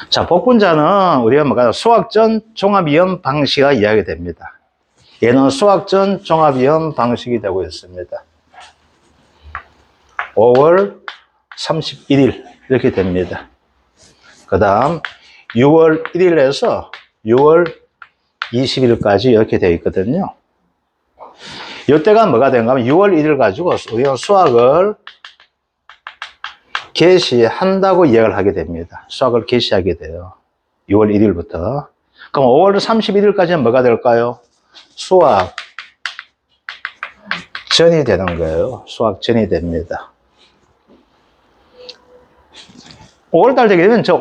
자, 복분자는 우리가 뭐가 수학전 종합이험 방식이 이야기됩니다. 얘는 수학전 종합이험 방식이 되고 있습니다. 5월 31일 이렇게 됩니다. 그 다음 6월 1일에서 6월 20일까지 이렇게 되어 있거든요. 이때가 뭐가 된가 하면 6월 1일 가지고 우리가 수학을 개시한다고 이야기를 하게 됩니다. 수학을 개시하게 돼요. 6월 1일부터. 그럼 5월 31일까지는 뭐가 될까요? 수학전이 되는 거예요. 수학전이 됩니다. 5월달 되게 되면 저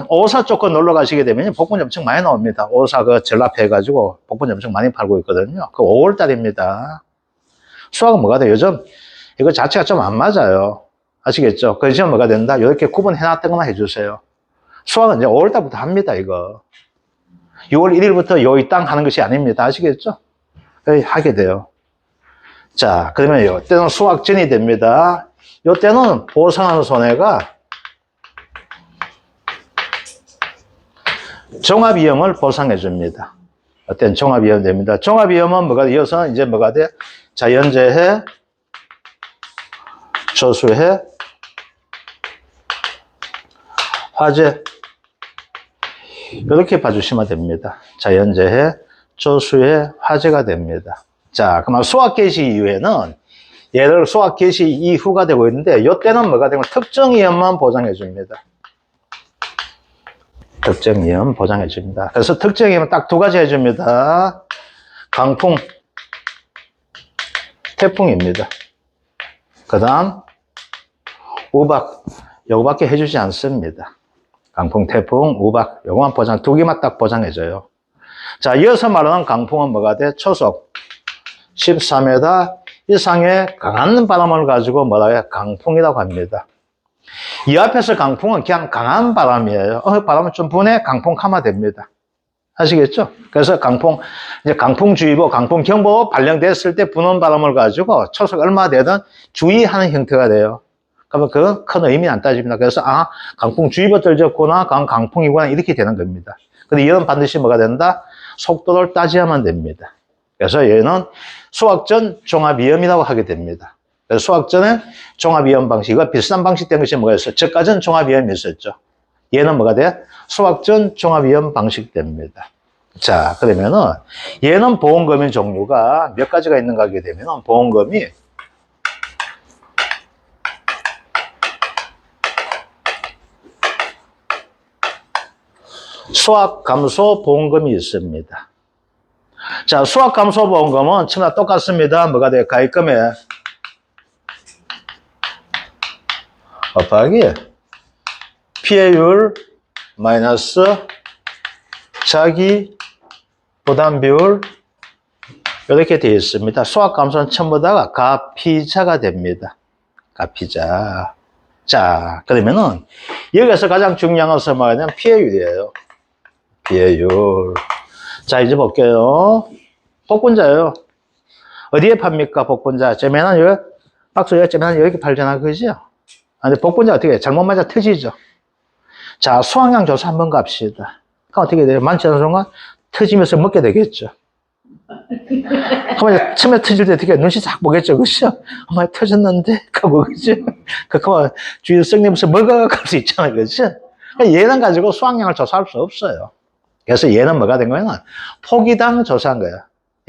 오사 조건 놀러 가시게 되면 복분자 엄청 많이 나옵니다. 오사 그 전랍해가지고 복분자 엄청 많이 팔고 있거든요. 그 5월달입니다. 수학은 뭐가 돼요? 요즘 이거 자체가 좀 안 맞아요. 아시겠죠? 그래서 뭐가 된다? 이렇게 구분해놨던 것만 해주세요. 수학은 이제 5월달부터 합니다, 이거. 6월 1일부터 요 땅 하는 것이 아닙니다. 아시겠죠? 하게 돼요. 자, 그러면 이때는 수학전이 됩니다. 이때는 보상하는 손해가 종합이험을 보상해 줍니다. 어떤 종합이험 됩니다. 종합이험은 뭐가 이어서 이제 뭐가 돼? 자연재해, 조수해, 화재 이렇게 봐주시면 됩니다. 자연재해, 조수해, 화재가 됩니다. 자, 그러면 수학 개시 이후에는 얘를 수학 개시 이후가 되고 있는데 이때는 뭐가 되면 특정 위험만 보장해 줍니다. 특정 위험 보장해 줍니다. 그래서 특정 위험은 딱 두 가지 해줍니다. 강풍, 태풍입니다. 그 다음 우박, 요거밖에 해주지 않습니다. 강풍, 태풍, 우박 요거만 보장, 두 개만 딱 보장해줘요. 자, 이어서 말하는 강풍은 뭐가 돼? 초속 14m 이상의 강한 바람을 가지고 뭐라 해요? 강풍이라고 합니다. 이 앞에서 강풍은 그냥 강한 바람이에요. 바람은 좀 분해, 강풍 하면 됩니다. 아시겠죠? 그래서 강풍, 이제 강풍주의보, 강풍경보 발령됐을 때 부는 바람을 가지고 초속 얼마 되든 주의하는 형태가 돼요. 그러면 그건 큰 의미는 안 따집니다. 그래서, 강풍주의보 떨어졌구나, 강풍이구나, 이렇게 되는 겁니다. 근데 이건 반드시 뭐가 된다? 속도를 따져야만 됩니다. 그래서 얘는 수학전 종합위험이라고 하게 됩니다. 그래서 수학전에 종합위험 방식과 비슷한 방식 된 것이 뭐가 있어요? 저까지는 종합위험이 있었죠. 얘는 뭐가 돼? 수학전 종합위험 방식 됩니다. 자, 그러면은 얘는 보험금의 종류가 몇 가지가 있는가 하게 되면은 보험금이 수학감소 보험금이 있습니다. 자, 수학감소 보험금은 처음과 똑같습니다. 뭐가 돼요? 가입금에 곱하기 피해율 마이너스 자기 부담 비율 이렇게 되어 있습니다. 수학감소는 전부 다가 가피자가 됩니다. 가피자. 자, 그러면은 여기서 가장 중요한 것은 뭐냐면 피해율이에요. 피해율. 자, 이제 볼게요. 복분자예요. 어디에 팝니까, 복분자? 쟤면은 여기, 박스에 쟤면은 여기 팔잖아, 그죠? 근데 복분자 어떻게 해요? 잘못 맞아 터지죠. 자, 수확량 조사 한번 갑시다. 그럼 어떻게 돼요? 많지 않은 순간 터지면서 먹게 되겠죠. 그러면 처음에 터질 때 어떻게 눈치 싹 보겠죠, 그죠? 엄마 터졌는데? 하고, 그죠? 그러면 주위에 썩내면서 먹어갈 수 있잖아요, 그죠? 얘는 가지고 수확량을 조사할 수 없어요. 그래서 얘는 뭐가 된 거냐면 포기당 조사한 거예요.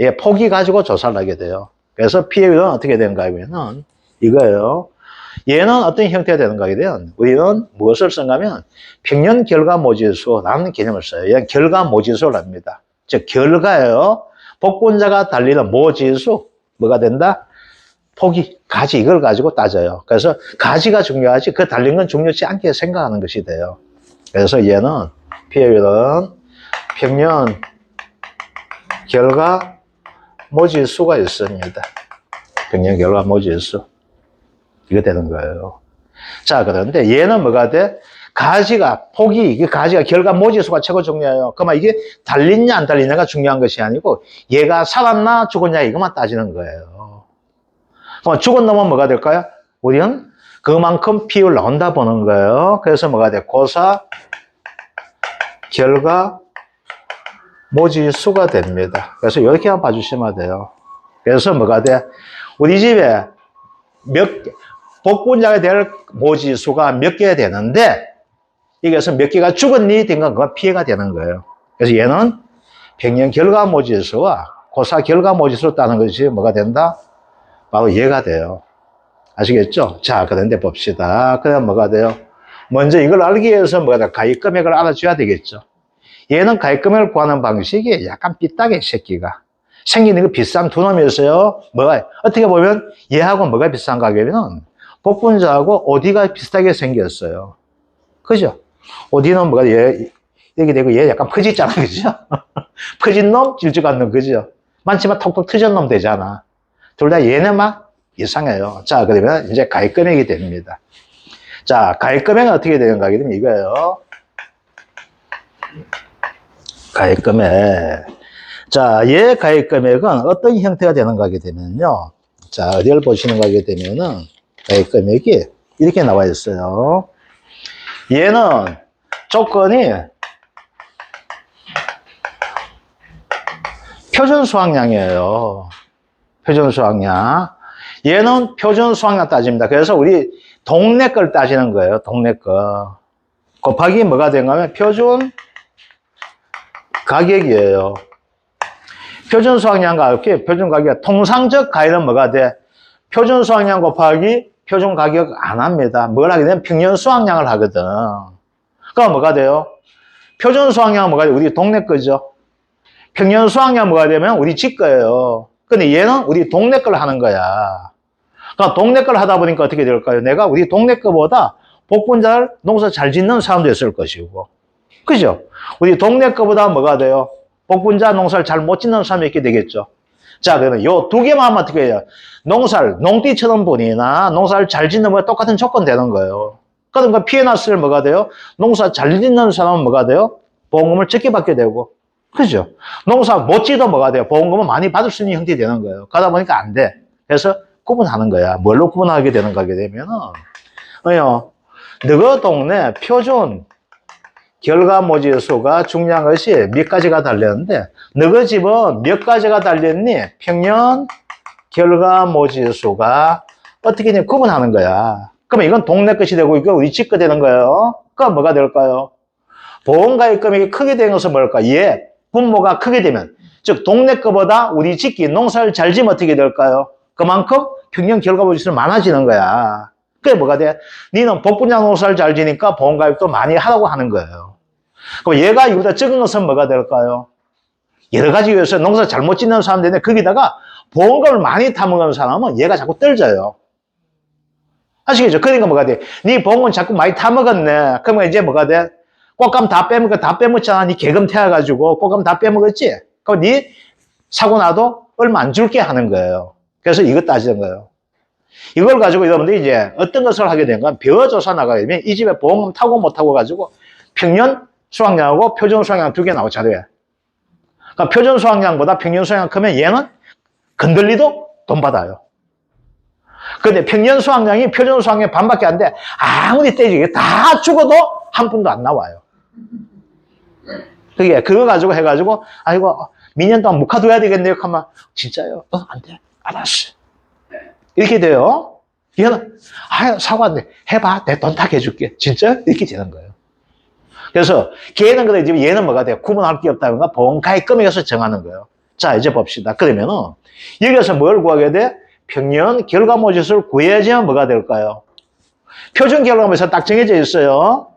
얘 포기 가지고 조사를 하게 돼요. 그래서 피해율은 어떻게 되는가 하면은 이거예요. 얘는 어떤 형태가 되는가 하게 되면 우리는 무엇을 쓴가면 평년 결과 모지수라는 개념을 써요. 얘는 결과 모지수를 합니다. 즉 결과예요. 복분자가 달리는 모지수 뭐가 된다? 포기, 가지 이걸 가지고 따져요. 그래서 가지가 중요하지 그 달린 건 중요치 않게 생각하는 것이 돼요. 그래서 얘는 피해율은 평년 결과 모지수가 있습니다. 평년 결과 모지수. 이거 되는 거예요. 자, 그런데 얘는 뭐가 돼? 가지가, 폭이, 가지가 결과 모지수가 최고 중요해요. 그러면 이게 달리냐 안 달리냐가 중요한 것이 아니고 얘가 살았나 죽었냐 이것만 따지는 거예요. 그럼 죽은 놈은 뭐가 될까요? 우리는 그만큼 피율 나온다 보는 거예요. 그래서 뭐가 돼? 고사 결과 모지수가 됩니다. 그래서 이렇게만 봐주시면 돼요. 그래서 뭐가 돼? 우리 집에 복분자가 될 모지수가 몇 개가 되는데, 이게서 몇 개가 죽었니? 된건 그거 피해가 되는 거예요. 그래서 얘는 평년 결과 모지수와 고사 결과 모지수로 따는 것이 뭐가 된다? 바로 얘가 돼요. 아시겠죠? 자, 그런데 봅시다. 그럼 뭐가 돼요? 먼저 이걸 알기 위해서 뭐가 돼? 가입 금액을 알아줘야 되겠죠. 얘는 가입 금액을 구하는 방식이 약간 삐딱해, 새끼가. 생기는 거 비싼 두 놈이었어요. 뭐가, 어떻게 보면 얘하고 뭐가 비싼가 하면 복분자하고 OD가 비슷하게 생겼어요. 그죠? OD는 뭐가 얘, 이렇게 되고 얘 약간 퍼지잖아. 그죠? 퍼진 놈, 질주간 놈, 그죠? 많지만 톡톡 터진 놈 되잖아. 둘 다 얘는 막 이상해요. 자, 그러면 이제 가입 금액이 됩니다. 자, 가입 금액은 어떻게 되는가 하면 이거예요. 가입 금액. 자, 얘 가입 금액은 어떤 형태가 되는가 하게 되면요. 자, 어디를 보시는가 하게 되면은 가입 금액이 이렇게 나와 있어요. 얘는 조건이 표준 수확량이에요. 표준 수확량. 얘는 표준 수확량 따집니다. 그래서 우리 동네 걸 따지는 거예요. 동네 거. 곱하기 뭐가 된가 하면 표준 가격이에요. 표준 수확량과 이렇게 표준 가격, 통상적 가격은 뭐가 돼? 표준 수확량 곱하기 표준 가격 안 합니다. 뭘 하게 되면 평년 수확량을 하거든. 그럼 뭐가 돼요? 표준 수확량은 뭐가 돼? 우리 동네 거죠. 평년 수확량 뭐가 되면 우리 집 거예요. 근데 얘는 우리 동네 걸 하는 거야. 그러니까 동네 걸 하다 보니까 어떻게 될까요? 내가 우리 동네 거보다 복분자를 농사 잘 짓는 사람도 있을 것이고. 그죠? 우리 동네 거보다 뭐가 돼요? 복분자 농사를 잘 못 짓는 사람이 있게 되겠죠. 자, 그러면 요 두 개만 하면 어떻게 해요? 농띠 쳐는 분이나 농사를 잘 짓는 분과 똑같은 조건 되는 거예요. 그러니까 피해 났을 뭐가 돼요? 농사 잘 짓는 사람은 뭐가 돼요? 보험금을 적게 받게 되고. 그죠? 농사 못 짓도 뭐가 돼요? 보험금을 많이 받을 수 있는 형태 되는 거예요. 가다 보니까 안 돼. 그래서 구분하는 거야. 뭘로 구분하게 되는가 하게 되면은, 너희 동네 표준 결과모지수가 중요한 것이 몇 가지가 달렸는데, 너희 집은 몇 가지가 달렸니? 평년 결과모지수가 어떻게 되냐 구분하는 거야. 그러면 이건 동네 것이 되고, 이거 우리 집 거 되는 거예요. 그럼 뭐가 될까요? 보험가입 금액이 크게 되는 것은 뭘까? 얘, 분모가 크게 되면, 즉, 동네 거보다 우리 집기 농사를 잘 지면 어떻게 될까요? 그만큼 평년 결과모지수는 많아지는 거야. 그게 뭐가 돼? 니는 복분자 농사를 잘 지니까 보험가입도 많이 하라고 하는 거예요. 그럼 얘가 이보다 적은 것은 뭐가 될까요? 여러 가지 이유에서 농사 잘못 짓는 사람들인데 거기다가 보험금을 많이 타먹은 사람은 얘가 자꾸 떨져요. 아시겠죠? 그러니까 뭐가 돼? 니 보험금 자꾸 많이 타먹었네. 그러면 이제 뭐가 돼? 꽃감 다 빼먹었잖아. 니 개금 태워가지고 꽃감 다 빼먹었지? 그럼 니 사고 나도 얼마 안 줄게 하는 거예요. 그래서 이거 따지는 거예요. 이걸 가지고 여러분들이 이제 어떤 것을 하게 된가? 벼조사 나가게 되면 이 집에 보험금 타고 못 타고 가지고 평년 수확량하고 표준 수확량 두 개 나오고 자료에. 그러니까 표준 수확량보다 평년 수확량 크면 얘는 건들리도 돈 받아요. 근데 평년 수확량이 표준 수확량 반밖에 안 돼. 아무리 떼지게 다 죽어도 한 푼도 안 나와요. 그게 그거 가지고 해가지고 아이고 미년 동안 묵혀둬야 되겠네요. 하면 진짜요? 안 돼. 알았어. 이렇게 돼요. 얘는 사과한데 해봐. 내 돈 다 해줄게. 진짜? 이렇게 되는 거예요. 그래서 걔는 그래 얘는 뭐가 돼요? 구분할 게 없다든가 보험가입 금액에서 정하는 거예요. 자, 이제 봅시다. 그러면은 여기서 뭘 구하게 돼? 평년 결과모지수를 구해야지만 뭐가 될까요? 표준 결과모지수 딱 정해져 있어요.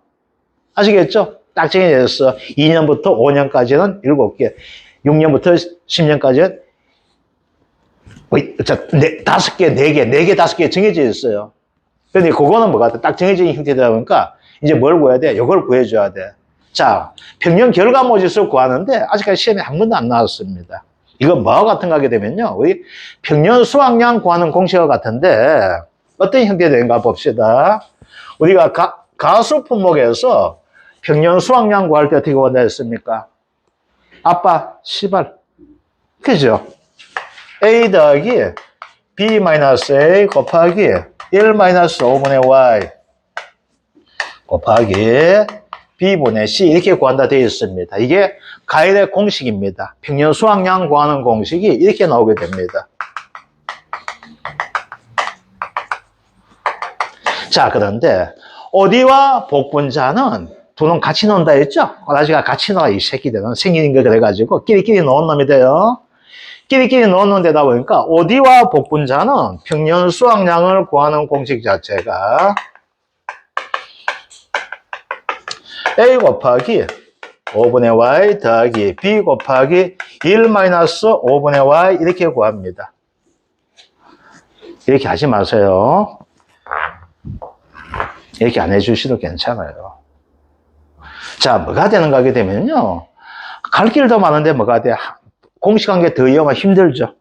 아시겠죠? 딱 정해져 있어. 2년부터 5년까지는 7개, 6년부터 10년까지는 5개, 4개, 5개 정해져 있어요. 그런데 그거는 뭐가 돼? 딱 정해진 형태다 보니까 이제 뭘 구해야 돼? 이걸 구해줘야 돼. 자, 평년 결과모지수 구하는데 아직까지 시험에 한 번도 안 나왔습니다. 이거 뭐와 같은가 하게 되면요. 우리 평년 수확량 구하는 공식과 같은데 어떤 형태인가 봅시다. 우리가 가수 품목에서 평년 수확량 구할 때 어떻게 구한다 했습니까? 아빠, 시발. 그죠? A 더하기 B-A 곱하기 1-5분의 Y 곱하기 B분의 C 이렇게 구한다 되어 있습니다. 이게 가일의 공식입니다. 평년 수확량 구하는 공식이 이렇게 나오게 됩니다. 자, 그런데 어디와 복분자는 두 놈 같이 넣는다 했죠? 꼬라지가 같이 넣어, 이 새끼들은. 생긴 거 그래가지고 끼리끼리 넣은 놈이 돼요. 끼리끼리 넣는 데다 보니까 어디와 복분자는 평년 수확량을 구하는 공식 자체가 A 곱하기 5분의 Y 더하기 B 곱하기 1 마이너스 5분의 Y 이렇게 구합니다. 이렇게 하지 마세요. 이렇게 안 해주셔도 괜찮아요. 자, 뭐가 되는가 하게 되면요. 갈 길도 많은데 뭐가 돼? 공식한 게 더 이용하면 힘들죠.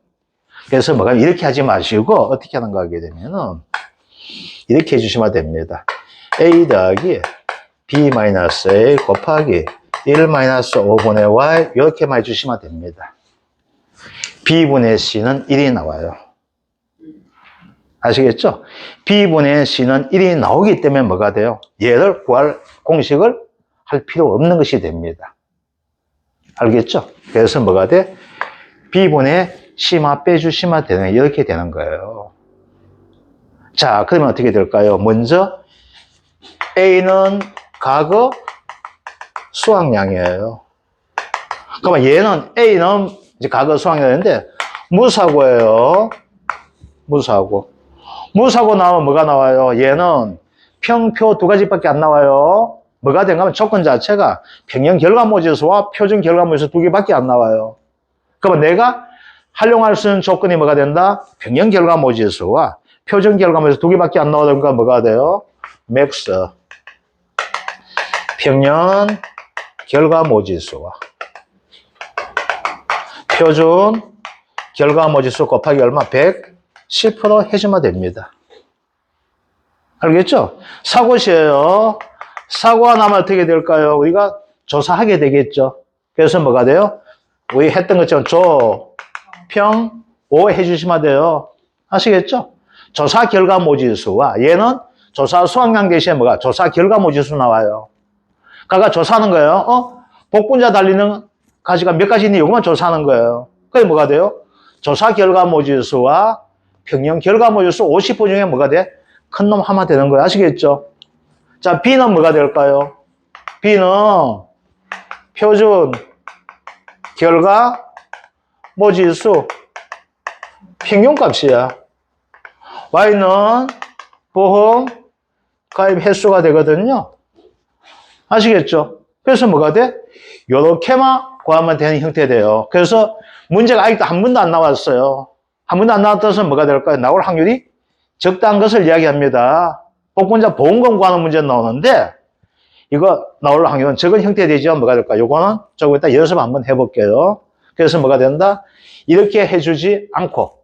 그래서 뭐가 이렇게 하지 마시고 어떻게 하는가 하게 되면은 이렇게 해주시면 됩니다. A 더하기 B 마이너스 A 곱하기 1 마이너스 5분의 Y 이렇게만 해주시면 됩니다. B분의 C는 1이 나와요. 아시겠죠? B분의 C는 1이 나오기 때문에 뭐가 돼요? 얘를 구할 공식을 할 필요 없는 것이 됩니다. 알겠죠? 그래서 뭐가 돼? B분의 C만 빼주시면 되는, 이렇게 되는 거예요. 자, 그러면 어떻게 될까요? 먼저 A는 과거 수확량이에요. 그러면 얘는 A는 이제 과거 수확량인데 무사고예요. 무사고. 무사고 나오면 뭐가 나와요? 얘는 평표 두 가지밖에 안 나와요. 뭐가 된가 하면 조건 자체가 평년 결과모지수와 표준 결과모지수 두 개밖에 안 나와요. 그러면 내가 활용할 수 있는 조건이 뭐가 된다? 평년 결과모지수와 표준 결과모지수 두 개밖에 안 나오니까 뭐가 돼요? 맥스. 평년 결과모지수와 표준 결과모지수 곱하기 얼마? 110% 해주면 됩니다. 알겠죠? 사고시에요. 사고가 나면 어떻게 될까요? 우리가 조사하게 되겠죠. 그래서 뭐가 돼요? 우리 했던 것처럼 조, 평, 오 해주시면 돼요. 아시겠죠? 조사 결과모지수와 얘는 조사 수확량 대신에 뭐가? 조사 결과모지수 나와요. 그러니까 조사하는 거예요. 복분자 달리는 가지가 몇 가지 있니? 이것만 조사하는 거예요. 그게 뭐가 돼요? 조사 결과모지수와 평년 결과모지수 50% 중에 뭐가 돼? 큰 놈 하면 되는 거예요. 아시겠죠? 자, B는 뭐가 될까요? B는 표준 결과모지수 평균값이야. Y는 보험 가입 횟수가 되거든요. 아시겠죠? 그래서 뭐가 돼? 요렇게만 구하면 되는 형태 돼요. 그래서 문제가 아직도 한 번도 안 나왔어요. 한 번도 안 나왔다서 뭐가 될까요? 나올 확률이 적다는 것을 이야기합니다. 복분자 보험금 구하는 문제 나오는데 이거 나올 확률은 적은 형태 되죠. 뭐가 될까요? 요거는 조금 이따 연습 한번 해볼게요. 그래서 뭐가 된다? 이렇게 해주지 않고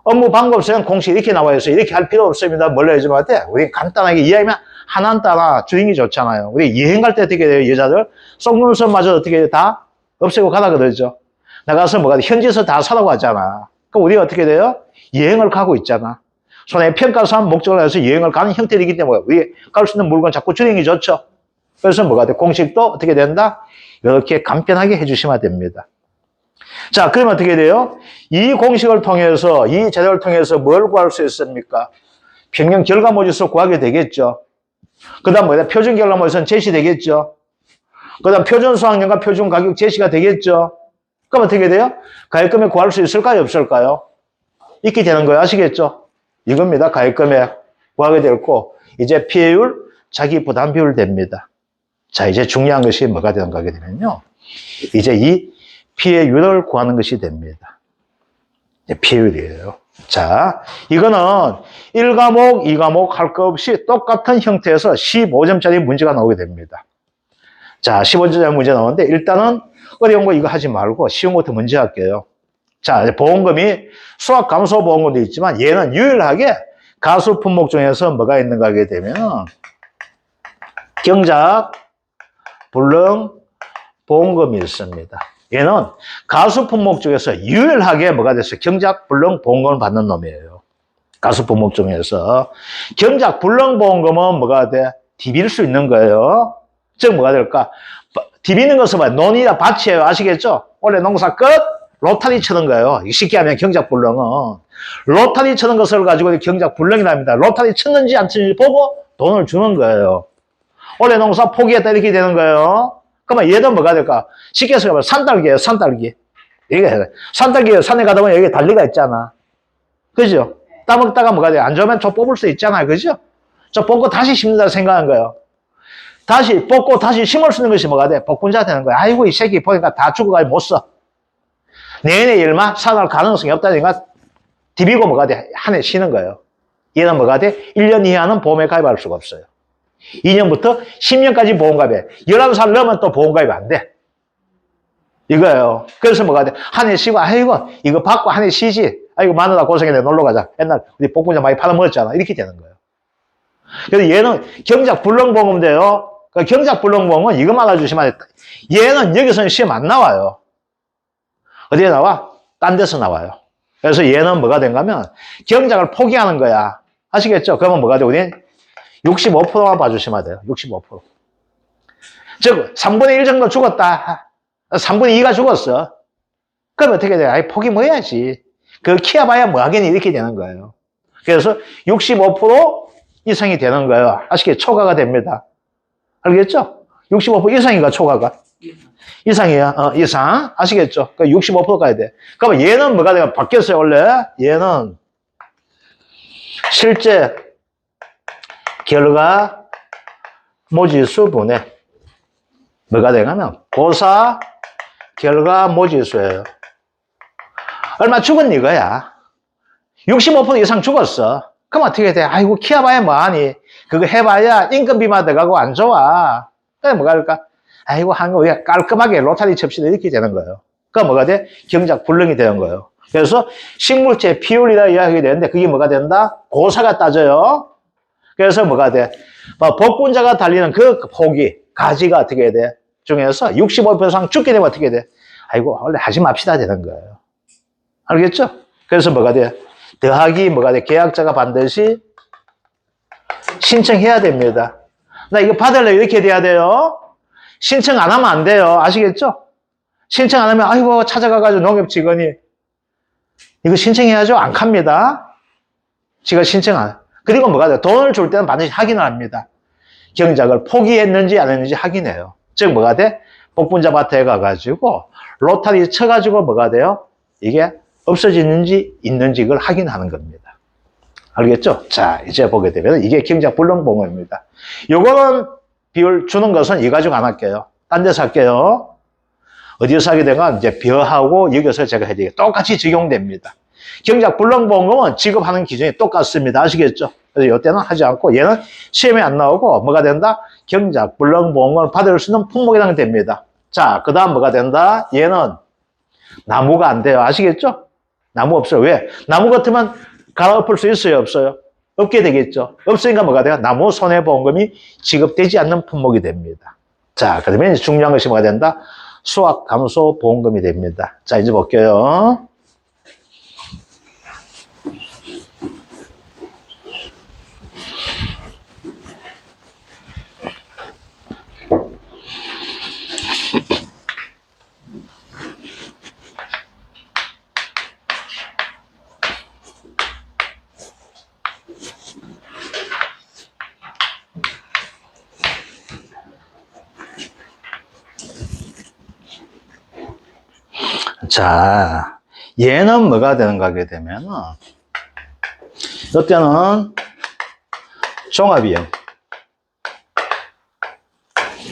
업무 방법서는 공식 이렇게 나와 있어요. 이렇게 할 필요 없습니다. 뭘로 해주면 돼? 우리 간단하게 이해하면 하나는 따라 줄이는 게 좋잖아요. 우리 여행 갈 때 어떻게 돼요? 여자들 속눈썹마저 어떻게 다 없애고 가라 그러죠. 나가서 뭐가 돼? 현지에서 다 사라고 하잖아. 그럼 우리가 어떻게 돼요? 여행을 가고 있잖아. 손해평가상 목적을 해서 여행을 가는 형태이기 때문에 우리 갈 수 있는 물건 자꾸 줄이는 게 좋죠. 그래서 뭐가 돼? 공식도 어떻게 된다? 이렇게 간편하게 해주시면 됩니다. 자, 그러면 어떻게 돼요? 이 공식을 통해서, 이 자료를 통해서 뭘 구할 수 있습니까? 평년 결과모지수 구하게 되겠죠. 그 다음 뭐냐? 표준 결과모지수는 제시되겠죠. 그 다음 표준 수확량과 표준 가격 제시가 되겠죠. 그럼 어떻게 돼요? 가액금액 구할 수 있을까요? 없을까요? 있게 되는 거예요. 아시겠죠? 이겁니다. 가액금액 구하게 되고, 이제 피해율, 자기 부담 비율 됩니다. 자, 이제 중요한 것이 뭐가 되는가 하게 되면요. 이제 이 피해율을 구하는 것이 됩니다. 피해율이에요. 자, 이거는 1과목, 2과목 할 것 없이 똑같은 형태에서 15점짜리 문제가 나오게 됩니다. 자, 15점짜리 문제 나오는데 일단은 어려운 거 이거 하지 말고 쉬운 것부터 문제 할게요. 자, 보험금이 수학 감소 보험금도 있지만 얘는 유일하게 가수 품목 중에서 뭐가 있는가 하게 되면 경작, 불능, 보험금이 있습니다. 얘는 가수 품목 중에서 유일하게 뭐가 됐어요? 경작, 불능, 보험금을 받는 놈이에요. 가수 품목 중에서. 경작, 불능, 보험금은 뭐가 돼? 디빌 수 있는 거예요. 즉 뭐가 될까? 디비는 것은 뭐야? 논이다 밭이에요. 아시겠죠? 원래 농사 끝 로타리 쳐는 거예요. 쉽게 하면 경작불능은 로타리 쳐는 것을 가지고 경작불능이 납니다. 로타리 쳤는지 안 쳤는지 보고 돈을 주는 거예요. 원래 농사 포기했다 이렇게 되는 거예요. 그러면 얘도 뭐가 될까? 쉽게 해서 산딸기예요. 산딸기. 이게 산딸기 산에 가다 보면 여기 달리가 있잖아. 그죠? 따먹다가 뭐가 돼? 안 좋으면 저 뽑을 수 있잖아요. 그죠? 저 뽑고 다시 심는다 생각하는 거예요. 다시 뽑고 다시 심을 수 있는 것이 뭐가 돼? 복분자 되는 거야. 아이고 이 새끼 보니까 다 죽어가지고 못 써. 내년에 일마 살아날 가능성이 없다니까 디비고 뭐가 돼? 한 해 쉬는 거예요. 얘는 뭐가 돼? 1년 이하는 보험에 가입할 수가 없어요. 2년부터 10년까지 보험가입해. 11살 넘으면 또 보험가입 안 돼. 이거예요. 그래서 뭐가 돼? 한 해 쉬고, 아이고, 이거 받고 한 해 쉬지. 아이고, 마누라 고생했네. 놀러 가자. 옛날 우리 복분자 많이 팔아먹었잖아. 이렇게 되는 거예요. 그래서 얘는 경작불능보험인데요. 그 경작불능보험은 이것만 알아주시면 안 돼. 얘는 여기서는 시험 안 나와요. 어디에 나와? 딴 데서 나와요. 그래서 얘는 뭐가 된가 하면 경작을 포기하는 거야. 아시겠죠? 그러면 뭐가 돼? 우리 65%만 봐주시면 돼요. 65%. 즉, 3분의 1 정도 죽었다. 3분의 2가 죽었어. 그럼 어떻게 돼? 아이, 포기 뭐 해야지. 그 키워봐야 뭐 하겠니? 이렇게 되는 거예요. 그래서 65% 이상이 되는 거예요. 아시겠죠? 초과가 됩니다. 알겠죠? 65% 이상이가 초과가. 이상이야. 이상. 아시겠죠? 그 65% 가야 돼. 그러면 얘는 뭐가 돼요? 바뀌었어요, 원래. 얘는 실제 결과 모지수분의 뭐가 되냐면 고사 결과 모지수예요. 얼마 죽은 이거야. 65% 이상 죽었어. 그럼 어떻게 돼? 아이고 키워봐야 뭐하니. 그거 해봐야 인건비만 들어가고 안 좋아. 그래 뭐가 될까? 아이고 한 거 우리가 깔끔하게 로타리 칩시다 이렇게 되는 거예요. 그럼 뭐가 돼? 경작불능이 되는 거예요. 그래서 식물체 피율이라 이야기가 되는데 그게 뭐가 된다? 고사가 따져요. 그래서 뭐가 돼? 복분자가 달리는 그 포기, 가지가 어떻게 돼? 중에서 65% 이상 죽게 되면 어떻게 돼? 아이고, 원래 하지 맙시다 되는 거예요. 알겠죠? 그래서 뭐가 돼? 더하기 뭐가 돼? 계약자가 반드시 신청해야 됩니다. 나 이거 받으려면 이렇게 돼야 돼요. 신청 안 하면 안 돼요. 아시겠죠? 신청 안 하면, 아이고, 찾아가가지고 농협 직원이 이거 신청해야죠? 안 갑니다. 지가 신청 안. 그리고 뭐가 돼요? 돈을 줄 때는 반드시 확인을 합니다. 경작을 포기했는지 안 했는지 확인해요. 즉 뭐가 돼? 복분자 밭에 가가지고 로타리 쳐가지고 뭐가 돼요? 이게 없어지는지 있는지 이걸 확인하는 겁니다. 알겠죠? 자, 이제 보게 되면 이게 경작불능보험입니다. 요거는 비율 주는 것은 이 가지고 안 할게요. 딴 데서 할게요. 어디서 하게 되면 이제 벼하고 여기서 제가 해드릴게요. 똑같이 적용됩니다. 경작불능보험은 지급하는 기준이 똑같습니다. 아시겠죠? 그래서 이때는 하지 않고 얘는 시험에 안 나오고 뭐가 된다? 경작불능보험을 받을 수 있는 품목이라는 게 됩니다. 자, 그 다음 뭐가 된다? 얘는 나무가 안 돼요. 아시겠죠? 나무 없어요. 왜? 나무 같으면 갈아엎을 수 있어요? 없어요? 없게 되겠죠. 없으니까 뭐가 돼요? 나무 손해보험금이 지급되지 않는 품목이 됩니다. 자, 그러면 중요한 것이 뭐가 된다? 수확감소보험금이 됩니다. 자, 이제 볼게요. 자, 얘는 뭐가 되는가 하게 되면은, 이때는 종합이형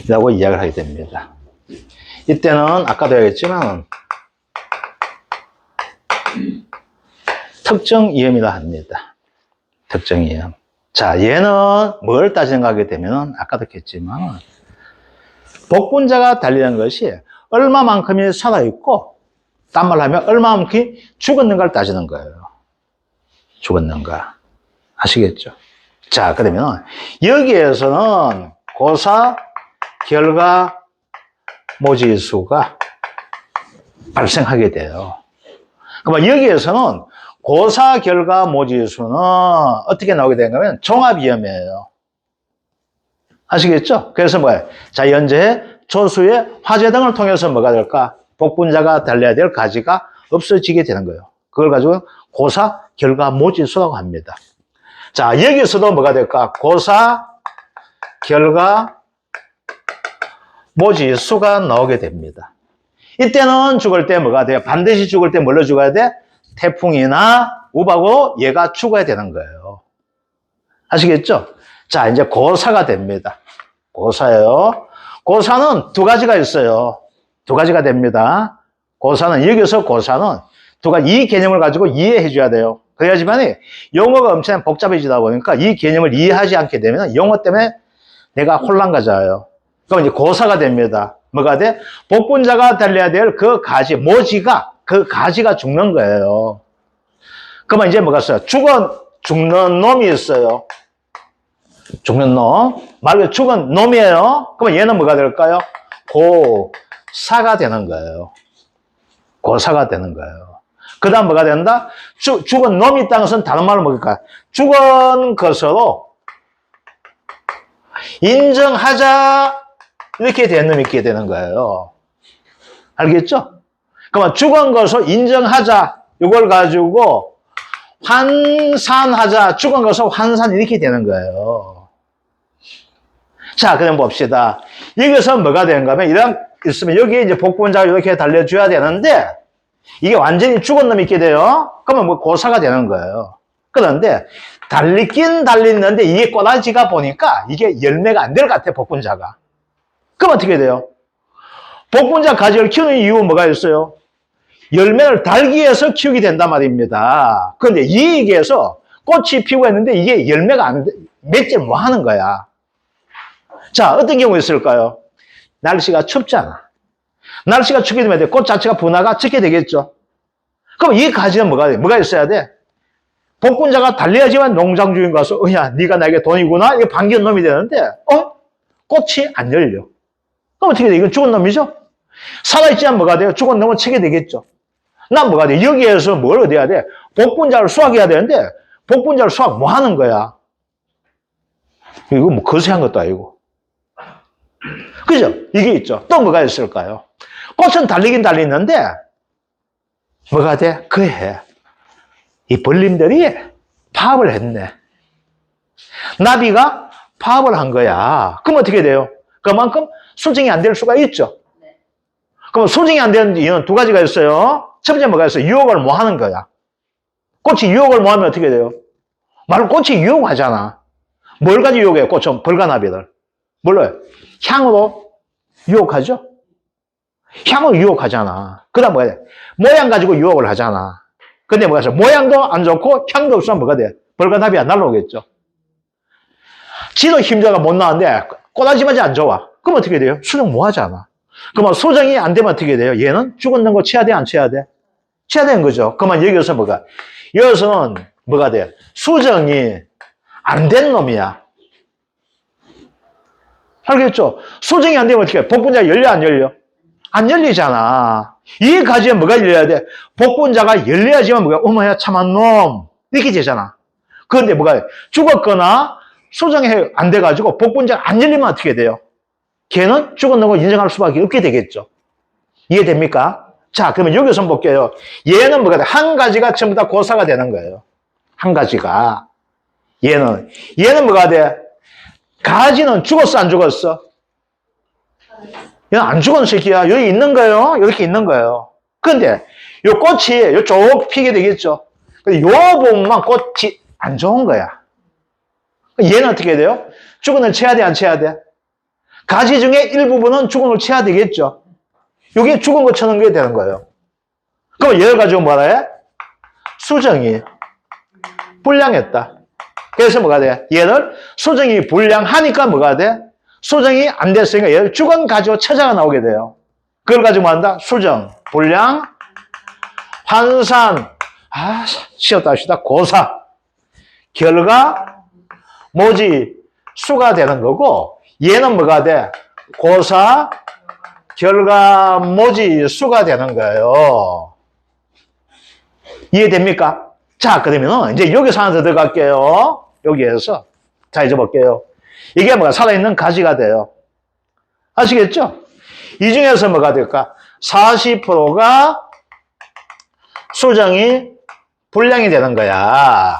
라고 이야기를 하게 됩니다. 이때는 아까도 얘기했지만 특정이염이라 합니다. 특정이염. 자, 얘는 뭘 따지는가 하게 되면 아까도 했지만 복분자가 달리는 것이 얼마만큼이 살아있고 딴 말로 하면 얼마만큼이 죽었는가를 따지는 거예요. 죽었는가. 아시겠죠? 자, 그러면 여기에서는 고사 결과 모지수가 발생하게 돼요. 그러면 여기에서는 고사 결과 모지수는 어떻게 나오게 되는가 하면 종합위험이에요. 아시겠죠? 그래서 뭐예요? 자연재해, 조수의 화재 등을 통해서 뭐가 될까? 복분자가 달려야 될 가지가 없어지게 되는 거예요. 그걸 가지고 고사, 결과, 모지수라고 합니다. 자, 여기서도 뭐가 될까? 고사, 결과, 모지수가 나오게 됩니다. 이때는 죽을 때 뭐가 돼요? 반드시 죽을 때 뭘로 죽어야 돼? 태풍이나 우박으로 얘가 죽어야 되는 거예요. 아시겠죠? 자, 이제 고사가 됩니다. 고사예요. 고사는 두 가지가 있어요. 두 가지가 됩니다. 고사는, 여기서 고사는 두 가지, 이 개념을 가지고 이해해 줘야 돼요. 그래야지만 용어가 엄청 복잡해지다 보니까 이 개념을 이해하지 않게 되면 용어 때문에 내가 혼란 가져요. 그럼 이제 고사가 됩니다. 뭐가 돼? 복분자가 달려야 될 그 가지, 모지가, 그 가지가 죽는 거예요. 그러면 이제 뭐가 있어요? 죽는 놈이 있어요. 죽는 놈. 말 그대로 죽은 놈이에요. 그러면 얘는 뭐가 될까요? 고사가 되는 거예요. 고사가 되는 거예요. 그 다음 뭐가 된다? 죽은 놈이 있다는 것은 다른 말로 뭘까요? 죽은 것으로 인정하자, 이렇게 된 놈이 있게 되는 거예요. 알겠죠? 그러면 죽은 것을 인정하자, 이걸 가지고 환산하자, 죽은 것을 환산, 이렇게 되는 거예요. 자, 그럼 봅시다. 여기서 뭐가 되는가 하면, 이런, 있으면 여기에 이제 복분자가 이렇게 달려줘야 되는데, 이게 완전히 죽은 놈이 있게 돼요. 그러면 뭐 고사가 되는 거예요. 그런데, 달리긴 달리는데, 이게 꼬라지가 보니까, 이게 열매가 안 될 것 같아, 복분자가. 그럼 어떻게 돼요? 복분자 가지를 키우는 이유 뭐가 있어요? 열매를 달기 위해서 키우게 된단 말입니다. 그런데 이익에서 꽃이 피고 했는데 이게 열매가 맺질 뭐 하는 거야. 자, 어떤 경우 있을까요? 날씨가 춥잖아. 날씨가 춥게 되면 꽃 자체가 분화가 적게 되겠죠. 그럼 이 가지는 뭐가 있어야 돼? 복분자가 달려야지만 농장 주인 가서, 야, 네가 나에게 돈이구나? 이게 반기는 놈이 되는데, 꽃이 안 열려. 그럼 어떻게 돼? 이건 죽은 놈이죠? 살아있지만 뭐가 돼요? 죽은 놈은 치게 되겠죠. 난 뭐가 돼? 여기에서 뭘 얻어야 돼? 복분자를 수확해야 되는데, 복분자를 수확 뭐 하는 거야? 이거 뭐 거세한 것도 아니고. 그죠? 이게 있죠. 또 뭐가 있을까요? 꽃은 달리긴 달리는데, 뭐가 돼? 그 해. 이 벌림들이 파업을 했네. 나비가 파업을 한 거야. 그럼 어떻게 돼요? 그만큼 수정이 안 될 수가 있죠. 그럼 수정이 안 되는 이유는 두 가지가 있어요. 첫 번째 뭐가 있어요? 유혹을 뭐 하는 거야? 꽃이 유혹을 뭐 하면 어떻게 돼요? 말로 꽃이 유혹하잖아. 뭘 가지고 유혹해요? 꽃은 벌과나비들. 뭘로요? 향으로 유혹하죠? 향으로 유혹하잖아. 그 다음 뭐가 돼? 모양 가지고 유혹을 하잖아. 근데 뭐가 있어요? 모양도 안 좋고 향도 없으면 뭐가 돼? 벌과나비 안 날라오겠죠. 지도 힘줘가 못 나왔는데 꼬다지마지 안 좋아. 그럼 어떻게 돼요? 수정 뭐 하잖아. 그러면 수정이 안 되면 어떻게 돼요? 얘는 죽었는 거 쳐야 돼, 안 쳐야 돼? 쳐야 되는 거죠. 그러면 여기서 뭐가? 여기서는 뭐가 돼? 수정이 안 된 놈이야. 알겠죠? 수정이 안 되면 어떻게 해? 복분자 열려, 안 열려? 안 열리잖아. 이 가지에 뭐가 열려야 돼? 복분자가 열려야지만 뭐가? 어머야, 참한 놈. 이렇게 되잖아. 그런데 뭐가? 죽었거나 수정이 안 돼가지고 복분자가 안 열리면 어떻게 돼요? 걔는 죽었는 거 인정할 수밖에 없게 되겠죠. 이해됩니까? 자, 그러면 여기서 볼게요. 얘는 뭐가 돼? 한 가지가 전부 다 고사가 되는 거예요. 한 가지가. 얘는 뭐가 돼? 가지는 죽었어, 안 죽었어? 얘는 안 죽은 새끼야. 여기 있는 거예요. 이렇게 있는 거예요. 그런데 요 꽃이 요쪽 피게 되겠죠. 근데 요 부분만 꽃이 안 좋은 거야. 얘는 어떻게 돼요? 죽은 을 쳐야 돼, 안 쳐야 돼? 가지 중에 일부분은 죽은 걸 쳐야 되겠죠. 이게 죽은 거 쳐는 게 되는 거예요. 그럼 얘를 가지고 뭐라 해? 수정이 불량했다. 그래서 뭐가 돼? 얘를 수정이 불량하니까 뭐가 돼? 수정이 안 됐으니까 얘를 죽은 가지고 처자가 나오게 돼요. 그걸 가지고 뭐 한다? 수정, 불량, 환산, 쉬었다 합시다. 고사, 결과, 모지, 수가 되는 거고, 얘는 뭐가 돼? 고사, 결과, 모지, 수가 되는 거예요. 이해됩니까? 자, 그러면 이제 여기서 하나 더 들어갈게요. 여기에서. 자, 이제 볼게요. 이게 뭐가 살아있는 가지가 돼요. 아시겠죠? 이 중에서 뭐가 될까? 40%가 수정이 불량이 되는 거야.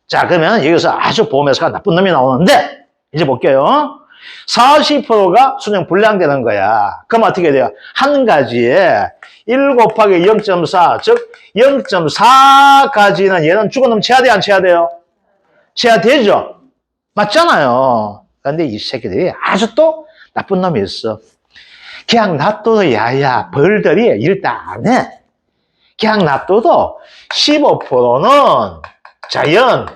자, 그러면 여기서 아주 보험회사가 나쁜 놈이 나오는데, 이제 볼게요. 40%가 수정 불량되는 거야. 그럼 어떻게 돼요? 한 가지에 1 곱하기 0.4, 즉 0.4까지는 얘는 죽어놓으면 쳐야 돼, 안 쳐야 돼요? 쳐야 되죠? 맞잖아요. 그런데 이 새끼들이 아주 또 나쁜 놈이 있어. 그냥 놔둬도 야야 벌들이 일단 안 해. 그냥 놔둬도 15%는 자연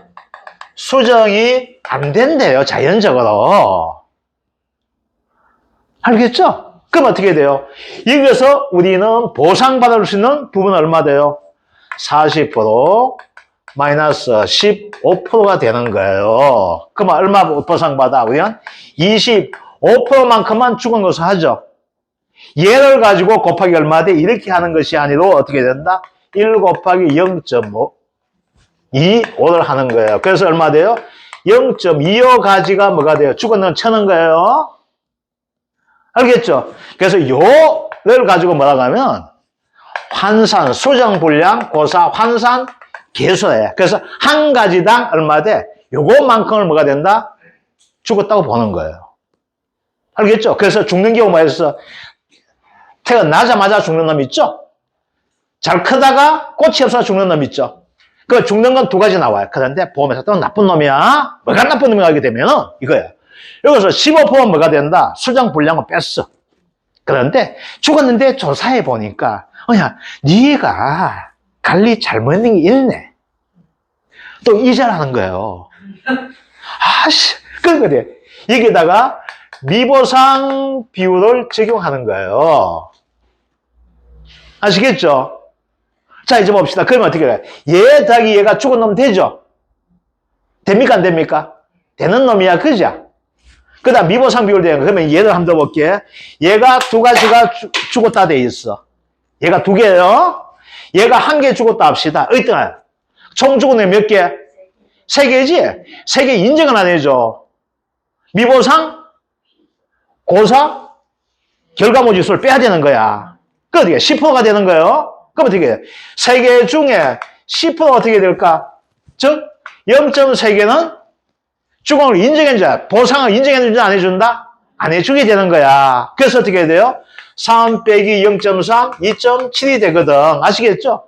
수정이 안 된대요. 자연적으로. 알겠죠? 그럼 어떻게 돼요? 여기서 우리는 보상받을 수 있는 부분은 얼마 돼요? 40% 마이너스 15%가 되는 거예요. 그럼 얼마 보상받아? 우리는 25%만큼만 죽은 것을 하죠. 얘를 가지고 곱하기 얼마 돼? 이렇게 하는 것이 아니고 어떻게 된다? 1 곱하기 0.5 25를 하는 거예요. 그래서 얼마 돼요? 0.25 가지가 뭐가 돼요? 죽었는 쳐는 거예요. 알겠죠? 그래서 요를 가지고 뭐라고 하면 환산, 수정 불량, 고사, 환산, 계수해. 그래서 한 가지당 얼마 돼? 요것만큼을 뭐가 된다? 죽었다고 보는 거예요. 알겠죠? 그래서 죽는 경우가 있어. 태어나자마자 죽는 놈 있죠? 잘 크다가 꽃이 없어서 죽는 놈 있죠? 그 죽는 건 두 가지 나와요. 그런데 보험회사 또 나쁜 놈이야. 뭐가 나쁜 놈이 하게 되면은 이거예요. 여기서 15%는 뭐가 된다? 수정 불량을 뺐어. 그런데 죽었는데 조사해 보니까 야, 네가 관리 잘못된 게 있네. 또 이자라는 거예요. 아씨, 그러니까 여기다가 미보상 비율을 적용하는 거예요. 아시겠죠? 자, 이제 봅시다. 그러면 어떻게 해요? 얘 더하기 얘가 죽은 놈 되죠? 됩니까? 안 됩니까? 되는 놈이야, 그죠? 그 다음 미보상 비율 되는 거. 그러면 얘를 한번 더 볼게. 얘가 두 가지가 죽었다 돼 있어. 얘가 두 개예요. 얘가 한 개 죽었다 합시다. 어떤 총 죽은 놈 몇 개? 세 개지? 세 개 인정은 안 해줘. 미보상, 고사, 결과모지수를 빼야 되는 거야. 그 어떻게 10%가 되는 거예요? 그럼 어떻게 해? 세 개 중에 10%가 어떻게 될까? 즉 0.3개는 죽음을 인정해줘. 보상을 인정해준다, 안 해준다? 안 해주게 되는 거야. 그래서 어떻게 해야 돼요? 3 빼기 0.3, 2.7이 되거든. 아시겠죠?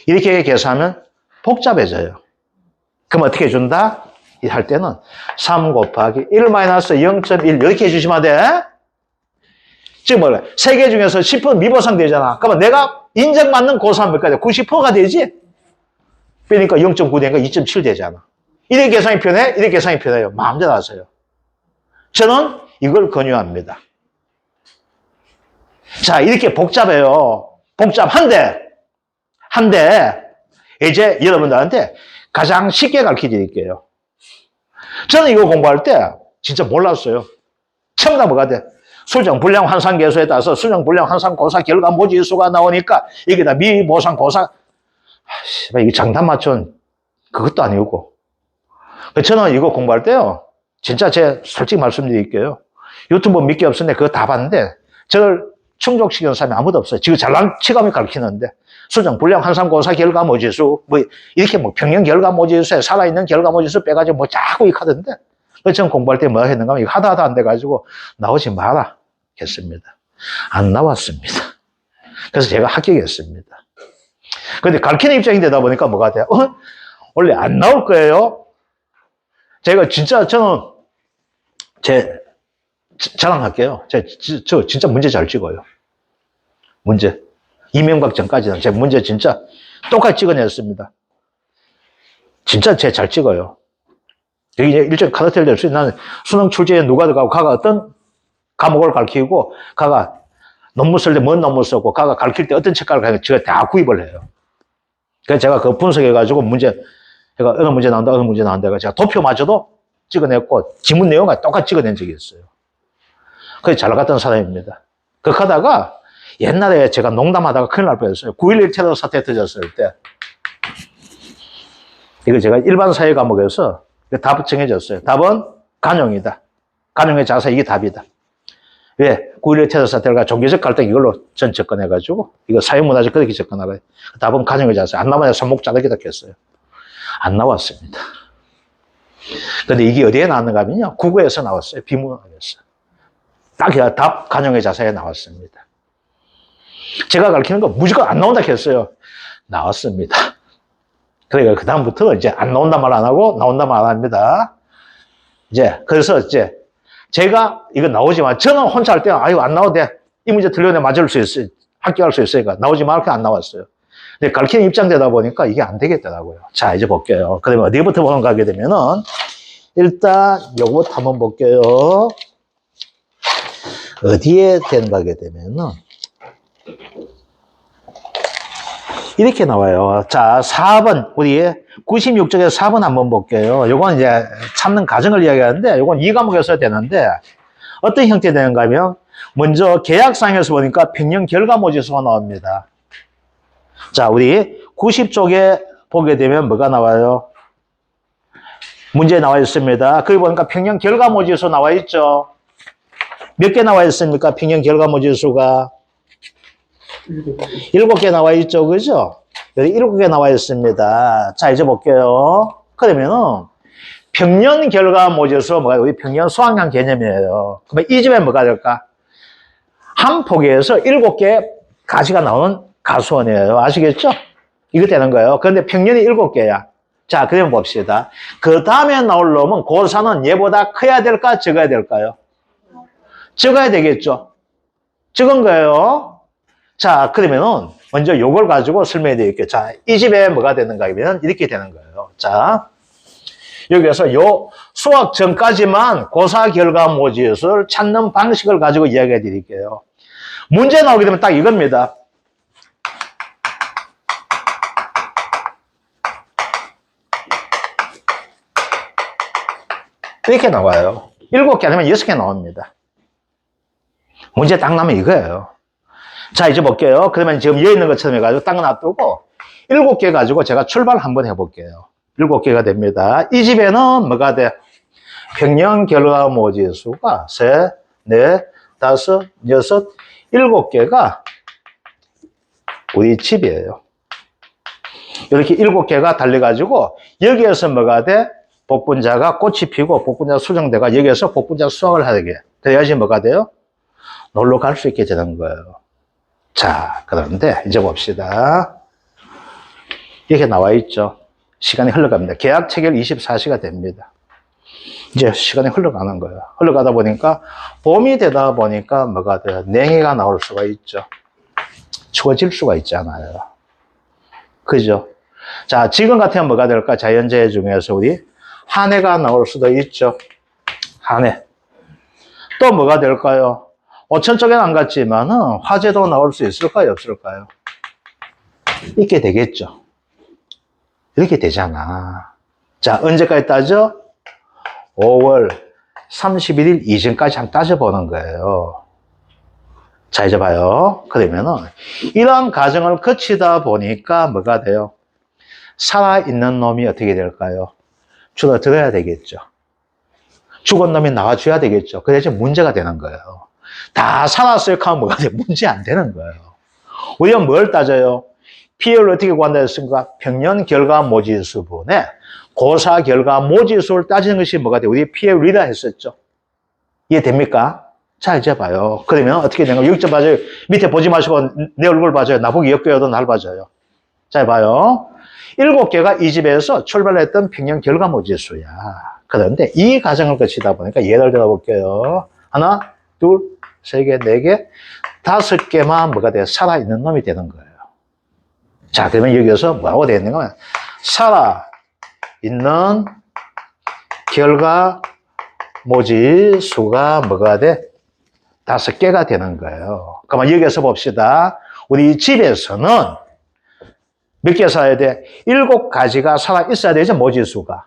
이렇게 계산하면 복잡해져요. 그럼 어떻게 해준다? 할 때는 3 곱하기 1 마이너스 0.1 이렇게 해주시면 돼. 지금 뭐래? 세 개 중에서 10% 미보상 되잖아. 그러면 내가 인정받는 고사는 몇 가지? 90%가 되지? 빼니까 0.9 되니까 2.7 되잖아. 이렇게 계산이 편해? 이렇게 계산이 편해요. 마음대로 하세요. 저는 이걸 권유합니다. 자, 이렇게 복잡해요. 복잡한데, 이제 여러분들한테 가장 쉽게 가르쳐 드릴게요. 저는 이거 공부할 때 진짜 몰랐어요. 처음 다 뭐가 돼? 수정 불량 환산 계수에 따라서 수정 불량 환산 고사 결과 모지수가 나오니까 이게 다 미보상 고사. 이게 장단 맞춘 그것도 아니고. 저는 이거 공부할 때요. 진짜 제 솔직히 말씀드릴게요. 유튜브 몇 개 없었는데 그거 다 봤는데 저를 충족시키는 사람이 아무도 없어요. 지금 잘난 치감이 가르치는데 수정 불량 환산 고사 결과 모지수 뭐 이렇게 뭐 평균 결과 모지수에 살아있는 결과 모지수 빼가지고 뭐 자꾸 이렇게 하던데 그래서 저는 공부할 때 뭐 했는가 하면 이거 하다 안 돼가지고 나오지 마라 했습니다. 안 나왔습니다. 그래서 제가 합격했습니다. 그런데 가르치는 입장이 되다 보니까 뭐가 돼요? 원래 안 나올 거예요. 제가 진짜 저는 자랑할게요. 저 진짜 문제 잘 찍어요. 문제. 이명박 전까지는 제 문제 진짜 똑같이 찍어냈습니다. 진짜 제 잘 찍어요. 여기 이제 일종의 카르텔 될 수 있는 나는 수능 출제에 누가 들어가고 가가 어떤 과목을 가르치고 가가 논문 쓸 때 뭔 논문 쓰고 가가 가르칠 때 어떤 책가를 가지고 제가 다 구입을 해요. 그래서 제가 그거 분석해가지고 제가 어느 문제 나온다 제가 도표마저도 찍어냈고 지문 내용과 똑같이 찍어낸 적이 있어요. 그래서 잘 나갔던 사람입니다. 그렇게 하다가 옛날에 제가 농담하다가 큰일 날 뻔했어요. 9.11 테러 사태 터졌을 때 이거 제가 일반 사회 과목에서 답 정해졌어요. 답은 간용이다. 간용의 자사 이게 답이다. 왜? 9.11 테러 사태가 종교적 갈등 이걸로 전 접근해가지고 이거 사회문화적 그렇게 접근하고 답은 간용의 자사. 안 나와야 손목 자르기다 했어요. 안 나왔습니다. 근데 이게 어디에 나왔는가 하면요. 국어에서 나왔어요. 비문학에서. 딱 답 간용의 자사에 나왔습니다. 제가 가르치는 거 무조건 안 나온다 했어요. 나왔습니다. 그러니까 그다음부터 이제 안 나온다 말 안 하고 나온다 말 안 합니다. 그래서 제가 이거 나오지만 저는 혼자 할 때 아유 안 나와도 돼. 이 문제 틀려내 맞을 수 있어요. 합격할 수 있으니까 나오지 말고 안 나왔어요. 근데 가르치는 입장되다 보니까 이게 안 되겠더라고요. 자, 이제 볼게요. 그러면 어디부터 보는가 하게 되면은 일단 요거부터 한번 볼게요. 어디에 되는가 하게 되면은 이렇게 나와요. 자, 4번 우리 96쪽에서 4번 한번 볼게요. 요건 이제 찾는 과정을 이야기하는데 요건 2과목에서 되는데 어떤 형태 되는가 하면 먼저 계약상에서 보니까 평형 결과모지수가 나옵니다. 자, 우리 90쪽에 보게 되면 뭐가 나와요? 문제 나와 있습니다. 거기 보니까 평형 결과모지수 나와 있죠. 몇 개 나와 있습니까? 평형 결과모지수가 7개 나와 있죠. 그죠? 여기 7개 나와 있습니다. 자, 이제 볼게요. 그러면은 평년 결과모지수 뭐가 우리 평년 수학량 개념이에요. 그러면 이 집에 뭐가 될까? 한 포기에서 7개 가지가 나오는 가수원이에요. 아시겠죠? 이거 되는 거예요. 그런데 평년이 7개야. 자, 그러면 봅시다. 그 다음에 나올 놈은 고사는 얘보다 커야 될까? 적어야 될까요? 적어야 되겠죠? 적은 거예요. 자, 그러면은 먼저 요걸 가지고 설명해 드릴게요. 자, 이 집에 뭐가 되는가 하면 이렇게 되는 거예요. 자, 여기서 요 수학 전까지만 고사 결과 모집을 찾는 방식을 가지고 이야기해 드릴게요. 문제 나오게 되면 딱 이겁니다. 이렇게 나와요. 7개 아니면 6개 나옵니다. 문제 딱 나면 이거예요. 자, 이제 볼게요. 그러면 지금 여기 있는 것처럼 해가지고 딱 놔두고 7개 가지고 제가 출발 한번 해볼게요. 7개가 됩니다. 이 집에는 뭐가 돼? 평형 결과 모지수가 셋, 넷, 다섯, 여섯, 7개가 우리 집이에요. 이렇게 7개가 달려가지고 여기에서 뭐가 돼? 복분자가 꽃이 피고 복분자 수정돼가 여기에서 복분자 수확을 하게. 그래야지 뭐가 돼요? 놀러 갈 수 있게 되는 거예요. 자, 그런데 이제 봅시다. 이렇게 나와 있죠. 시간이 흘러갑니다. 계약 체결 24시가 됩니다. 이제 시간이 흘러가는 거예요. 흘러가다 보니까 봄이 되다 보니까 뭐가 돼요? 냉해가 나올 수가 있죠. 추워질 수가 있잖아요. 그죠? 자, 지금 같으면 뭐가 될까? 자연재해 중에서 우리 한 해가 나올 수도 있죠. 한 해. 또 뭐가 될까요? 오천 쪽에는 안 갔지만은 화재도 나올 수 있을까요? 없을까요? 있게 되겠죠. 이렇게 되잖아. 자, 언제까지 따져? 5월 31일 이전까지 한번 따져보는 거예요. 자, 이제 봐요. 그러면은 이러한 과정을 거치다 보니까 뭐가 돼요? 살아있는 놈이 어떻게 될까요? 줄어들어야 되겠죠. 죽은 놈이 나와줘야 되겠죠. 그래야지 문제가 되는 거예요. 다 살았어요 하면 뭐가 돼? 문제 안 되는 거예요. 우리가 뭘 따져요? 피해를 어떻게 구한다 했습니까? 평년 결과 모지수분에 고사 결과 모지수를 따지는 것이 뭐가 돼? 우리 피해율이라 했었죠. 이해됩니까? 자, 이제 봐요. 그러면 어떻게 되는가? 여기 좀 봐줘요. 밑에 보지 마시고 내 얼굴 봐줘요. 나보기 역겨워도 날 봐줘요. 자, 봐요. 7개가 이 집에서 출발했던 평년 결과 모지수야. 그런데 이 과정을 거치다 보니까 예를 들어 볼게요. 하나, 둘, 세 개, 네 개, 5개만 뭐가 돼? 살아있는 놈이 되는 거예요. 자, 그러면 여기서 뭐라고 되어 있는가 하면 살아있는 결과 모지수가 뭐가 돼? 5개가 되는 거예요. 그러면 여기서 봅시다. 우리 집에서는 몇 개 살아야 돼? 7가지가 살아있어야 되죠, 모지수가.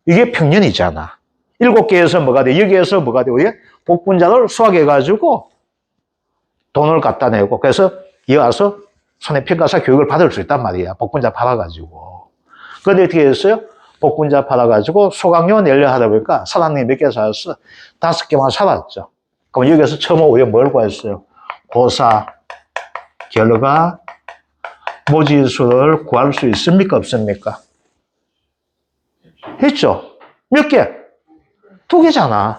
이게 평년이잖아. 7개에서 뭐가 돼? 여기에서 뭐가 돼? 우리 복분자를 수확해가지고 돈을 갖다 내고, 그래서 이어와서 손해평가사 교육을 받을 수 있단 말이야. 복분자 팔아가지고. 그런데 어떻게 했어요? 복분자 팔아가지고 소강요 내려 하다 보니까 사장님이 몇 개 사왔어? 5개만 사왔죠. 그럼 여기서 처음 우리가 뭘 구했어요? 고사, 결과, 모지수를 구할 수 있습니까? 없습니까? 했죠? 몇 개? 2개잖아.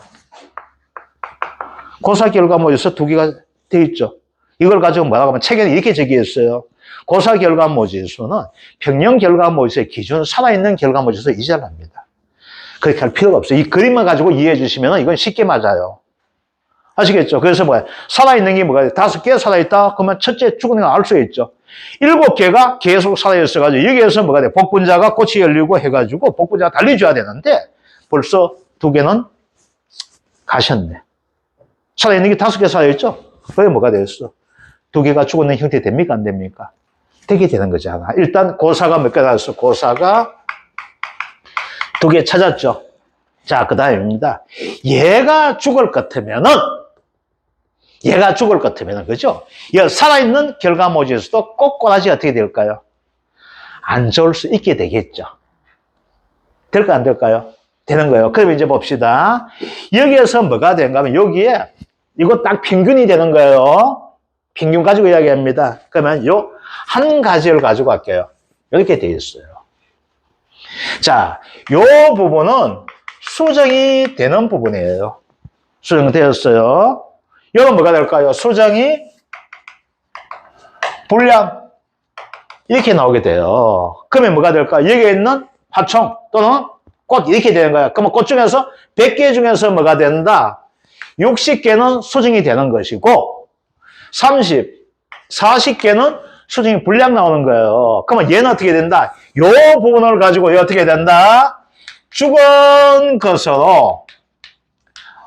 고사, 결과, 모지수 2개가 돼 있죠. 이걸 가지고 뭐라고 하면 책에는 이렇게 적혀 있어요. 고사, 결과, 모지수는 평형 결과, 모지수의 기준, 살아있는 결과, 모지수 이절합니다. 그렇게 할 필요가 없어요. 이 그림을 가지고 이해해 주시면 이건 쉽게 맞아요. 아시겠죠? 그래서 뭐야? 살아있는 게 뭐가 5개 살아있다? 그러면 첫째 죽은 걸 알 수 있죠. 7개가 계속 살아있어가지고 여기에서 뭐가 돼? 복분자가 꽃이 열리고 해가지고 복분자가 달려줘야 되는데 벌써 2개는 가셨네. 살아있는 게 5개 살아있죠? 그게 뭐가 됐어? 2개가 죽었는 형태 됩니까? 안 됩니까? 되게 되는 거잖아. 일단 고사가 몇 개 나왔어? 고사가 2개 찾았죠? 자, 그 다음입니다. 얘가 죽을 것 같으면은, 그죠? 살아있는 결과모지에서도 꼭 꼬라지 어떻게 될까요? 안 좋을 수 있게 되겠죠. 될까, 안 될까요? 되는 거예요. 그럼 이제 봅시다. 여기에서 뭐가 되는가 하면 여기에 이거 딱 평균이 되는 거예요. 평균 가지고 이야기합니다. 그러면 요 한 가지를 가지고 갈게요. 이렇게 되어 있어요. 자, 요 부분은 수정이 되는 부분이에요. 수정되었어요. 이건 뭐가 될까요? 수정이 불량 이렇게 나오게 돼요. 그러면 뭐가 될까요? 여기에 있는 화총 또는 꽃 이렇게 되는 거야. 그러면 꽃 중에서 100개 중에서 뭐가 된다? 60개는 수정이 되는 것이고 30, 40개는 수정이 불량 나오는 거예요. 그러면 얘는 어떻게 된다? 요 부분을 가지고 얘 어떻게 된다? 죽은 것으로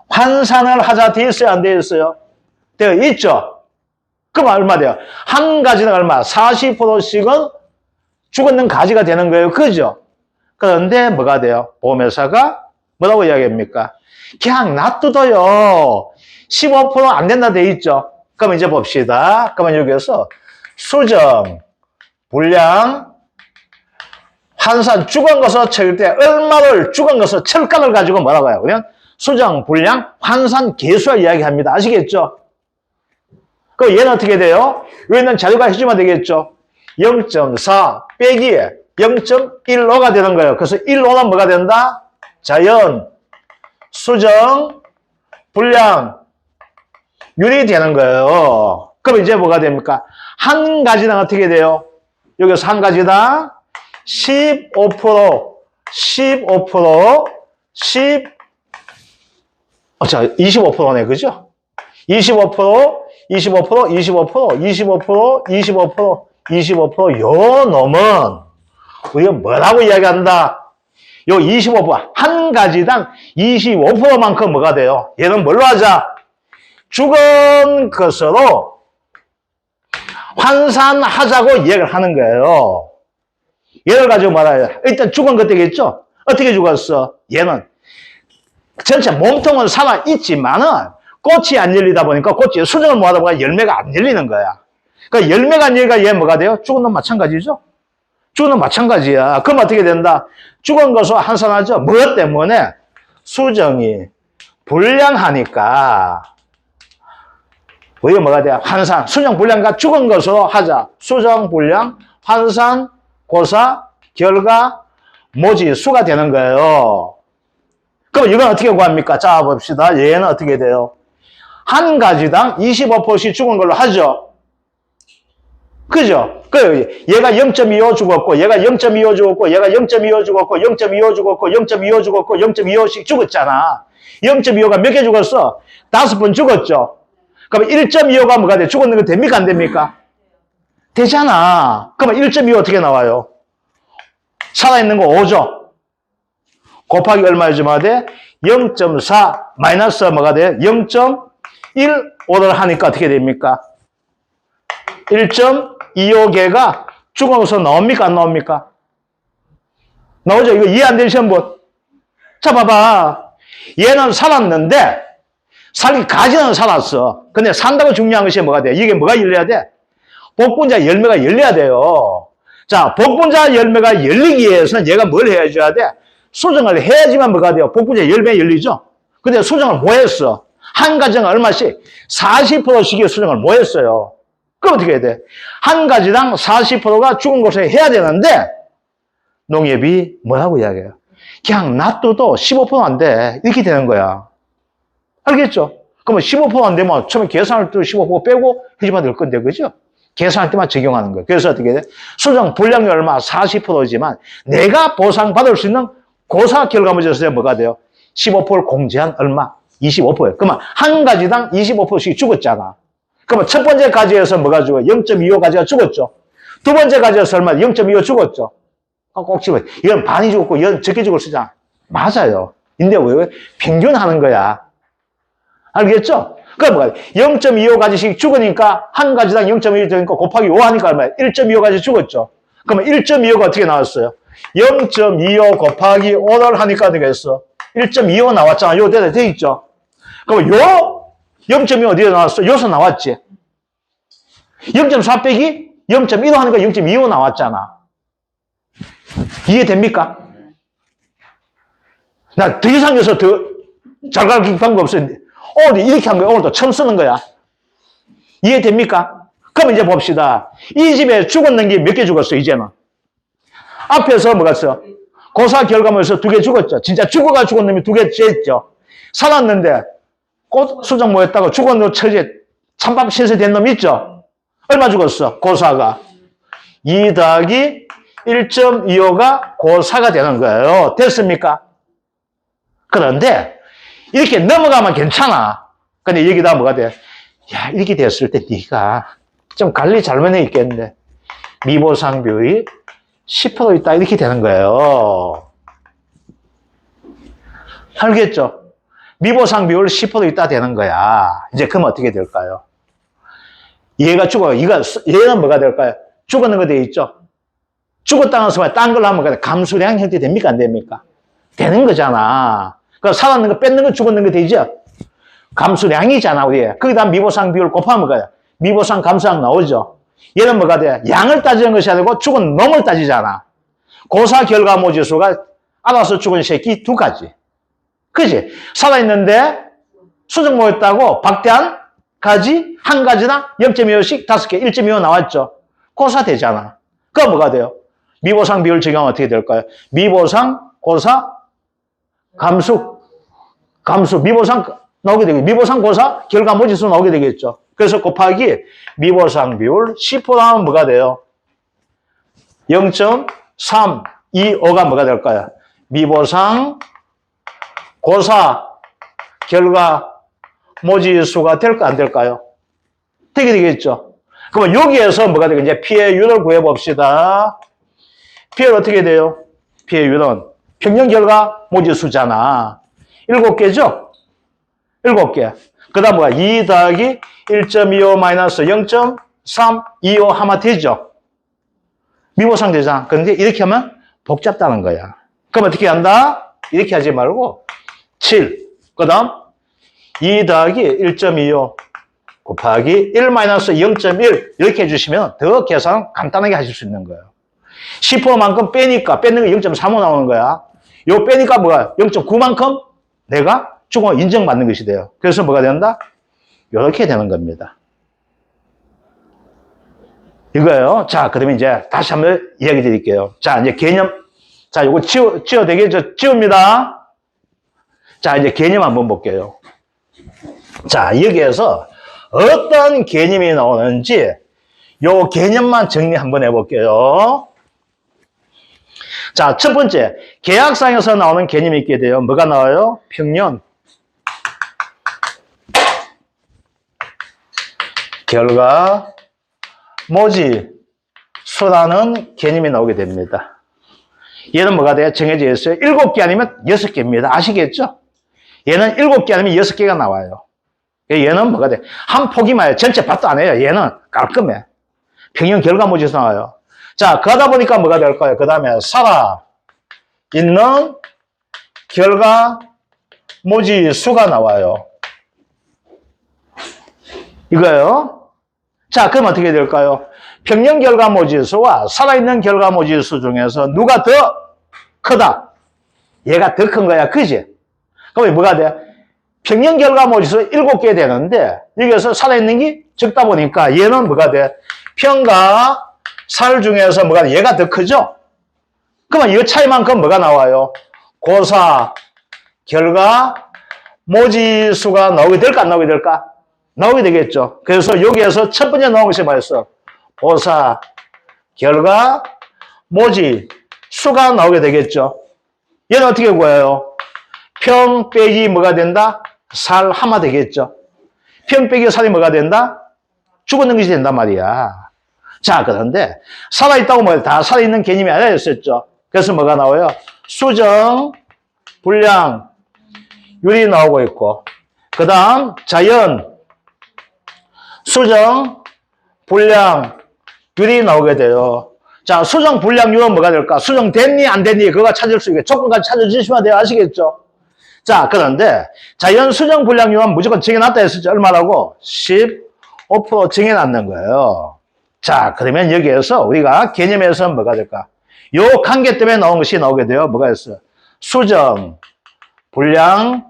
환산을 하자 되어 있어요? 안 되어 있어요? 되어 있죠? 그럼 얼마 돼요? 한 가지는 얼마? 40%씩은 죽었는 가지가 되는 거예요. 그죠? 그런데 뭐가 돼요? 보험회사가 뭐라고 이야기합니까? 그냥 놔두어요. 15% 안 된다 돼 있죠? 그럼 이제 봅시다. 그러면 여기서 수정, 불량, 환산, 죽은 것을 채울 때 얼마를 죽은 것을 철가를 가지고 뭐라고 해요? 그냥 수정, 불량, 환산, 계수를 이야기합니다. 아시겠죠? 그럼 얘는 어떻게 돼요? 여기는 자료가 해주면 되겠죠? 0.4 빼기 0.15가 되는 거예요. 그래서 1호는 뭐가 된다? 자연, 수정, 불량, 율이 되는 거예요. 그럼 이제 뭐가 됩니까? 한 가지당 어떻게 돼요? 여기서 한 가지당 15%, 25%네, 그죠? 25%, 25%, 요 놈은 우리가 뭐라고 이야기한다? 요 25%, 한 가지당 25%만큼 뭐가 돼요? 얘는 뭘로 하자? 죽은 것으로 환산하자고 이야기를 하는 거예요. 얘를 가지고 말해요. 일단 죽은 것 되겠죠? 어떻게 죽었어? 얘는 전체 몸통은 살아있지만은 꽃이 안 열리다 보니까 꽃이 수정을 못하다 보니까 열매가 안 열리는 거야. 그러니까 열매가 안 열리니까 얘 뭐가 돼요? 죽은 놈 마찬가지죠? 죽은 놈 마찬가지야. 그럼 어떻게 된다? 죽은 것으로 환산하죠? 무엇 때문에? 수정이 불량하니까. 우리가 뭐가 돼요? 환산, 수정, 불량과 죽은 것으로 하자. 수정, 불량, 환산, 고사, 결과, 모지, 수가 되는 거예요. 그럼 이건 어떻게 구합니까? 자, 봅시다. 얘는 어떻게 돼요? 한 가지당 25%씩 죽은 걸로 하죠. 그죠? 얘가 0.25 죽었고, 얘가 0.25 죽었고, 얘가 0.25 죽었고, 0.25 죽었고, 0.25 죽었고, 0.25씩 죽었잖아. 0.25가 몇 개 죽었어? 5번 죽었죠. 그럼 1.25가 뭐가 돼? 죽었는 거 됩니까? 안 됩니까? 되잖아. 그러면 1.25 어떻게 나와요? 살아있는 거 5죠? 곱하기 얼마 해주면 돼? 0.4 마이너스 뭐가 돼? 0.15를 하니까 어떻게 됩니까? 1.25개가 죽어서 나옵니까? 안 나옵니까? 나오죠? 이거 이해 안 되시는 분? 자, 봐봐. 얘는 살았는데, 가지는 살았어. 근데 산다고 중요한 것이 뭐가 돼? 이게 뭐가 열려야 돼? 복분자 열매가 열려야 돼요. 자, 복분자 열매가 열리기 위해서는 얘가 뭘 해줘야 돼? 수정을 해야지만 뭐가 돼요? 복분자 열매 열리죠? 근데 수정을 뭐 했어? 한 가지당 얼마씩? 40%씩의 수정을 뭐 했어요? 그럼 어떻게 해야 돼? 한 가지당 40%가 죽은 것을 해야 되는데, 농협이 뭐라고 이야기해요? 그냥 놔둬도 15%안 돼. 이렇게 되는 거야. 알겠죠? 그러면 15%안 되면 처음에 계산할 때 15% 빼고 해주면 될 건데, 그죠? 계산할 때만 적용하는 거예요. 그래서 어떻게 돼? 수정 분량이 얼마? 40%지만 내가 보상받을 수 있는 고사 결과물에서 뭐가 돼요? 15%를 공제한 얼마? 25%예요. 그러면 한 가지당 25%씩 죽었잖아. 그러면 첫 번째 가지에서 뭐가 죽어? 0.25 가지가 죽었죠. 두 번째 가지에서 얼마? 0.25 죽었죠. 꼭 집어. 이건 반이 죽었고, 이건 적게 죽을 수 있잖아. 맞아요. 근데 왜? 평균하는 거야. 알겠죠? 그럼 뭐가 0.25 가지씩 죽으니까 한 가지당 0.25 되니까 곱하기 5 하니까 얼마야? 1.25 가지 죽었죠. 그러면 1.25가 어떻게 나왔어요? 0.25 곱하기 5를 하니까 어떻게 했어? 1.25 나왔잖아. 요 대다 돼 있죠. 그럼 요 0.25 어디에 나왔어? 여기서 나왔지. 0.4 빼기 0.15 하니까 0.25 나왔잖아. 이해됩니까? 나 더 이상 여기서 더 잘 가르칠 방법 없었는데 오늘 이렇게 한 거야. 오늘도 처음 쓰는 거야. 이해됩니까? 그럼 이제 봅시다. 이 집에 죽었는 게 몇 개 죽었어, 이제는? 앞에서 뭐가 있어? 고사 결과물에서 2개 죽었죠. 진짜 죽어가 죽은 놈이 2개 쬐죠. 살았는데 꽃 수정 뭐였다고 죽은 놈 처지에 찬밥 신세된 놈 있죠? 얼마 죽었어? 고사가 2 더하기 1.25가 고사가 되는 거예요. 됐습니까? 그런데 이렇게 넘어가면 괜찮아. 근데 여기다 뭐가 돼? 야, 이렇게 됐을 때 네가 좀 관리 잘못해 있겠는데 미보상 비율이 10% 있다 이렇게 되는 거예요. 알겠죠? 미보상 비율 10% 있다 되는 거야. 이제 그럼 어떻게 될까요? 얘가 죽어요. 얘는 뭐가 될까요? 죽었는 거 돼 있죠? 죽었다는 소리에 딴 걸로 하면 감수량 형태 됩니까? 안 됩니까? 되는 거잖아. 그 살았는 거 뺏는 거 죽었는 거 되죠? 감수량이잖아, 우리. 거기다 미보상 비율 곱하면 뭐야? 미보상 감수량 나오죠? 얘는 뭐가 돼? 양을 따지는 것이 아니고 죽은 놈을 따지잖아. 고사 결과모 지수가 알아서 죽은 새끼 2가지. 그지? 살아있는데 수정 뭐였다고? 박대한 가지 한 가지당 0.25씩 5개, 1.25 나왔죠? 고사 되잖아. 그거 뭐가 돼요? 미보상 비율 적용하면 어떻게 될까요? 미보상, 고사, 감수, 미보상 나오게 되겠죠. 미보상, 고사, 결과모 지수 나오게 되겠죠. 그래서 곱하기 미보상 비율 10% 하면 뭐가 돼요? 0.325가 뭐가 될까요? 미보상, 고사, 결과, 모지수가 될까, 안 될까요? 되게 되겠죠. 그러면 여기에서 뭐가 되겠냐? 이제 피해율을 구해봅시다. 피해율 어떻게 돼요? 피해율은 평균 결과 모지수잖아. 7개죠? 7개. 그 다음 뭐야? 2 더하기 1.25 마이너스 0.325 하면 되죠? 미보상 되잖아. 그런데 이렇게 하면 복잡다는 거야. 그럼 어떻게 한다? 이렇게 하지 말고 7. 그 다음 2 더하기 1.25 곱하기 1 마이너스 0.1 이렇게 해주시면 더 계산 간단하게 하실 수 있는 거예요. 10%만큼 빼니까 뺏는 게 0.35 나오는 거야. 요 빼니까 뭐야? 0.9만큼 내가 죽어 인정받는 것이 돼요. 그래서 뭐가 된다? 이렇게 되는 겁니다. 이거예요. 자, 그러면 이제 다시 한번 이야기 드릴게요. 자, 이제 개념. 자, 이거 지워 되겠죠? 지웁니다. 자, 이제 개념 한번 볼게요. 자, 여기에서 어떤 개념이 나오는지 요 개념만 정리 한번 해볼게요. 자, 첫 번째, 계약상에서 나오는 개념이 있게 돼요. 뭐가 나와요? 평년, 결과, 모지, 수라는 개념이 나오게 됩니다. 얘는 뭐가 돼요? 정해져 있어요. 7개 아니면 6개입니다. 아시겠죠? 얘는 7개 아니면 6개가 나와요. 얘는 뭐가 돼? 한 포기만 해요. 전체 밭도 안 해요. 얘는 깔끔해. 평년 결과 모지에서 나와요. 자, 그러다 보니까 뭐가 될까요? 그 다음에 살아 있는 결과 모지 수가 나와요. 이거요. 자, 그럼 어떻게 될까요? 평년 결과 모지 수와 살아있는 결과 모지 수 중에서 누가 더 크다? 얘가 더 큰 거야. 그지? 그러면 뭐가 돼? 평년 결과모지수 7개 되는데 여기서 살아있는 게 적다 보니까 얘는 뭐가 돼? 평과 살 중에서 뭐가 돼? 얘가 더 크죠? 그러면 이 차이만큼 뭐가 나와요? 고사, 결과, 모지수가 나오게 될까 안 나오게 될까? 나오게 되겠죠. 그래서 여기에서 첫 번째 나온 것이 뭐였어? 고사, 결과, 모지, 수가 나오게 되겠죠. 얘는 어떻게 구해요? 평 빼기 뭐가 된다? 살 하면 되겠죠. 평 빼기 살이 뭐가 된다? 죽었는 것이 된단 말이야. 자, 그런데 살아있다고 뭐예요? 다 살아있는 개념이 아니었었죠. 그래서 뭐가 나와요? 수정, 불량, 율이 나오고 있고, 그 다음 자연, 수정, 불량, 율이 나오게 돼요. 자, 수정, 불량, 율은 뭐가 될까? 수정 됐니, 안 됐니? 그거 찾을 수 있게 조건까지 찾아주시면 돼요. 아시겠죠? 자, 그런데 자연, 수정, 불량, 율은 무조건 정해놨다 했었죠. 얼마라고? 15% 정해놨는 거예요. 자, 그러면 여기에서 우리가 개념에서 뭐가 될까? 요 관계 때문에 나온 것이 나오게 돼요. 뭐가 있어요? 수정, 불량,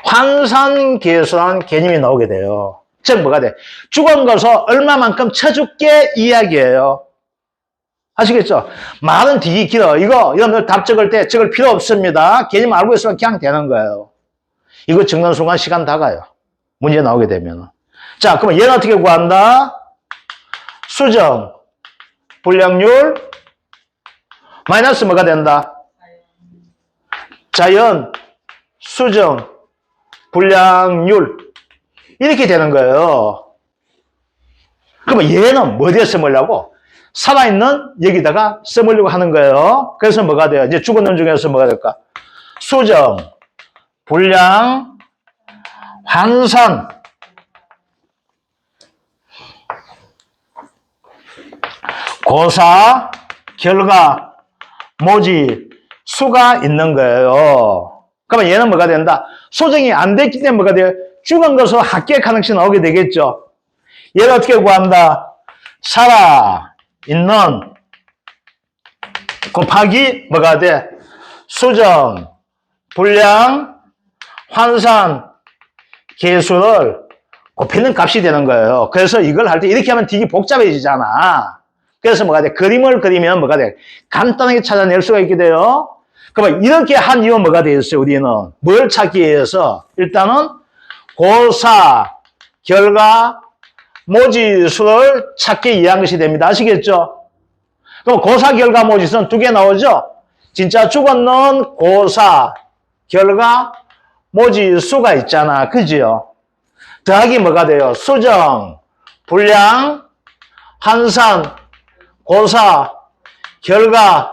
환산계수라는 개념이 나오게 돼요. 즉 뭐가 돼? 죽은 것을 얼마만큼 쳐줄게 이야기예요. 아시겠죠? 말은 되게 길어. 이거 여러분들 답 적을 때 적을 필요 없습니다. 개념 알고 있으면 그냥 되는 거예요. 이거 적는 순간 시간 다 가요. 문제 나오게 되면. 자, 그러면 얘는 어떻게 구한다? 수정, 불량률, 마이너스 뭐가 된다? 자연, 수정, 불량률. 이렇게 되는 거예요. 그러면 얘는 어디에 써먹으려고? 살아있는 여기다가 써먹으려고 하는 거예요. 그래서 뭐가 돼요? 이제 죽은 놈 중에서 뭐가 될까? 수정, 불량, 환산, 고사, 결과, 모지, 수가 있는 거예요. 그러면 얘는 뭐가 된다? 소정이 안 됐기 때문에 뭐가 돼요? 죽은 것으로 합계 가능성이 나오게 되겠죠. 얘를 어떻게 구한다? 살아있는 곱하기 뭐가 돼? 수정, 불량, 환산, 계수를 곱히는 값이 되는 거예요. 그래서 이걸 할 때 이렇게 하면 되게 복잡해지잖아. 그래서 뭐가 돼? 그림을 그리면 뭐가 돼? 간단하게 찾아낼 수가 있게 돼요. 그러면 이렇게 한 이유는 뭐가 되겠어요? 우리는 뭘 찾기 위해서 일단은 고사, 결과, 모지수를 찾기 위한 것이 됩니다. 아시겠죠? 그럼 고사, 결과, 모지수는 두 개 나오죠? 진짜 죽었는 고사, 결과, 모지수가 있잖아. 그지요? 더하기 뭐가 돼요? 수정, 불량, 환산, 고사, 결과,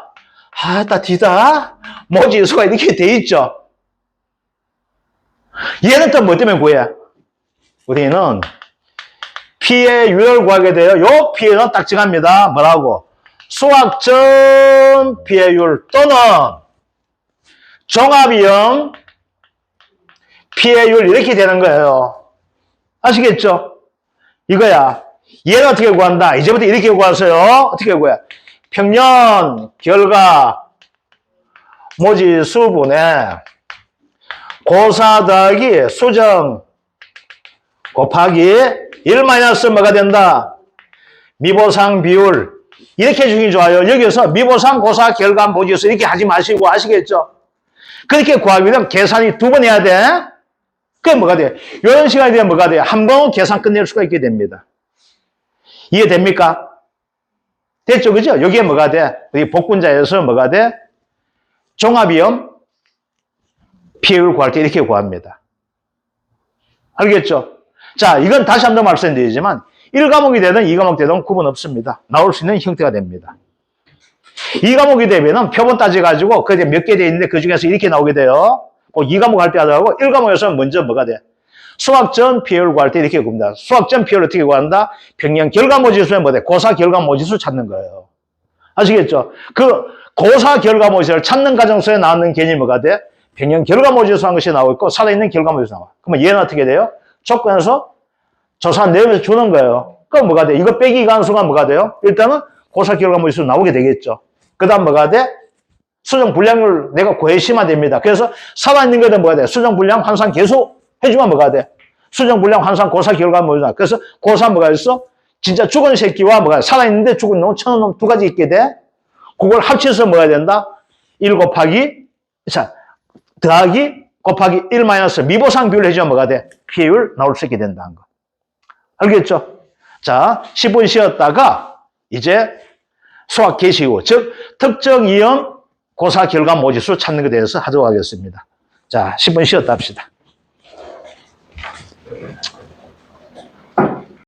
뒤다. 모지수가 이렇게 돼 있죠? 얘는 또 뭐 때문에 구해? 우리는 피해 율을 구하게 돼요. 요 피해는 딱 정합니다. 뭐라고? 수학적 피해율 또는 종합이형 피해율 이렇게 되는 거예요. 아시겠죠? 이거야. 얘는 어떻게 구한다? 이제부터 이렇게 구하세요. 어떻게 구해? 평년, 결과, 모지수분의 고사 더하기 수정 곱하기 1 마이너스 뭐가 된다? 미보상 비율. 이렇게 해주기 좋아요. 여기서 미보상, 고사, 결과, 모지수 이렇게 하지 마시고 아시겠죠? 그렇게 구하기 위해서 계산이 두 번 해야 돼. 그게 뭐가 돼? 이런 시간이 되면 뭐가 돼요? 한 번 계산 끝낼 수가 있게 됩니다. 이해됩니까? 됐죠? 그죠? 여기에 뭐가 돼? 여기 복분자에서 뭐가 돼? 종합이형 피해율 구할 때 이렇게 구합니다. 알겠죠? 자, 이건 다시 한 번 말씀드리지만 1과목이 되든 2과목 되든 구분 없습니다. 나올 수 있는 형태가 됩니다. 2과목이 되면은 표본 따져가지고 그게 몇 개 돼 있는데 그 중에서 이렇게 나오게 돼요. 그 2과목 할 때 하더라고 1과목에서는 먼저 뭐가 돼? 수학전 피해율 구할 때 이렇게 구합니다. 수학전 피해율 어떻게 구한다? 평년 결과모지수에 뭐 돼? 고사 결과모지수 찾는 거예요. 아시겠죠? 그 고사 결과모지수를 찾는 과정 속에 나오는 개념이 뭐가 돼? 평년 결과모지수 한 것이 나오고 있고 살아있는 결과모지수 나와. 그러면 얘는 어떻게 돼요? 조건에서 조사한 내용에서 주는 거예요. 그럼 뭐가 돼? 이거 빼기 가는 순간 뭐가 돼요? 일단은 고사 결과모지수 나오게 되겠죠. 그 다음 뭐가 돼? 수정 불량률 내가 구해시면 됩니다. 그래서 살아있는 것들 뭐가 돼? 수정 불량 환산 계속 해주면 뭐가 돼? 수정 불량 환산 고사 결과 뭐냐? 그래서 고사 뭐가 있어? 진짜 죽은 새끼와 뭐가 살아있는데 죽은 놈, 천은 놈 두 가지 있게 돼. 그걸 합쳐서 뭐가 된다? 1 곱하기, 자, 더하기 곱하기 1 마이너스 미보상 비율 해주면 뭐가 돼? 피해율 나올 수 있게 된다는 거. 알겠죠? 자, 10분 쉬었다가 이제 수학 개시 후, 즉 특정 이형 고사 결과 모지수 찾는 것에 대해서 하도록 하겠습니다. 자, 10분 쉬었다 합시다.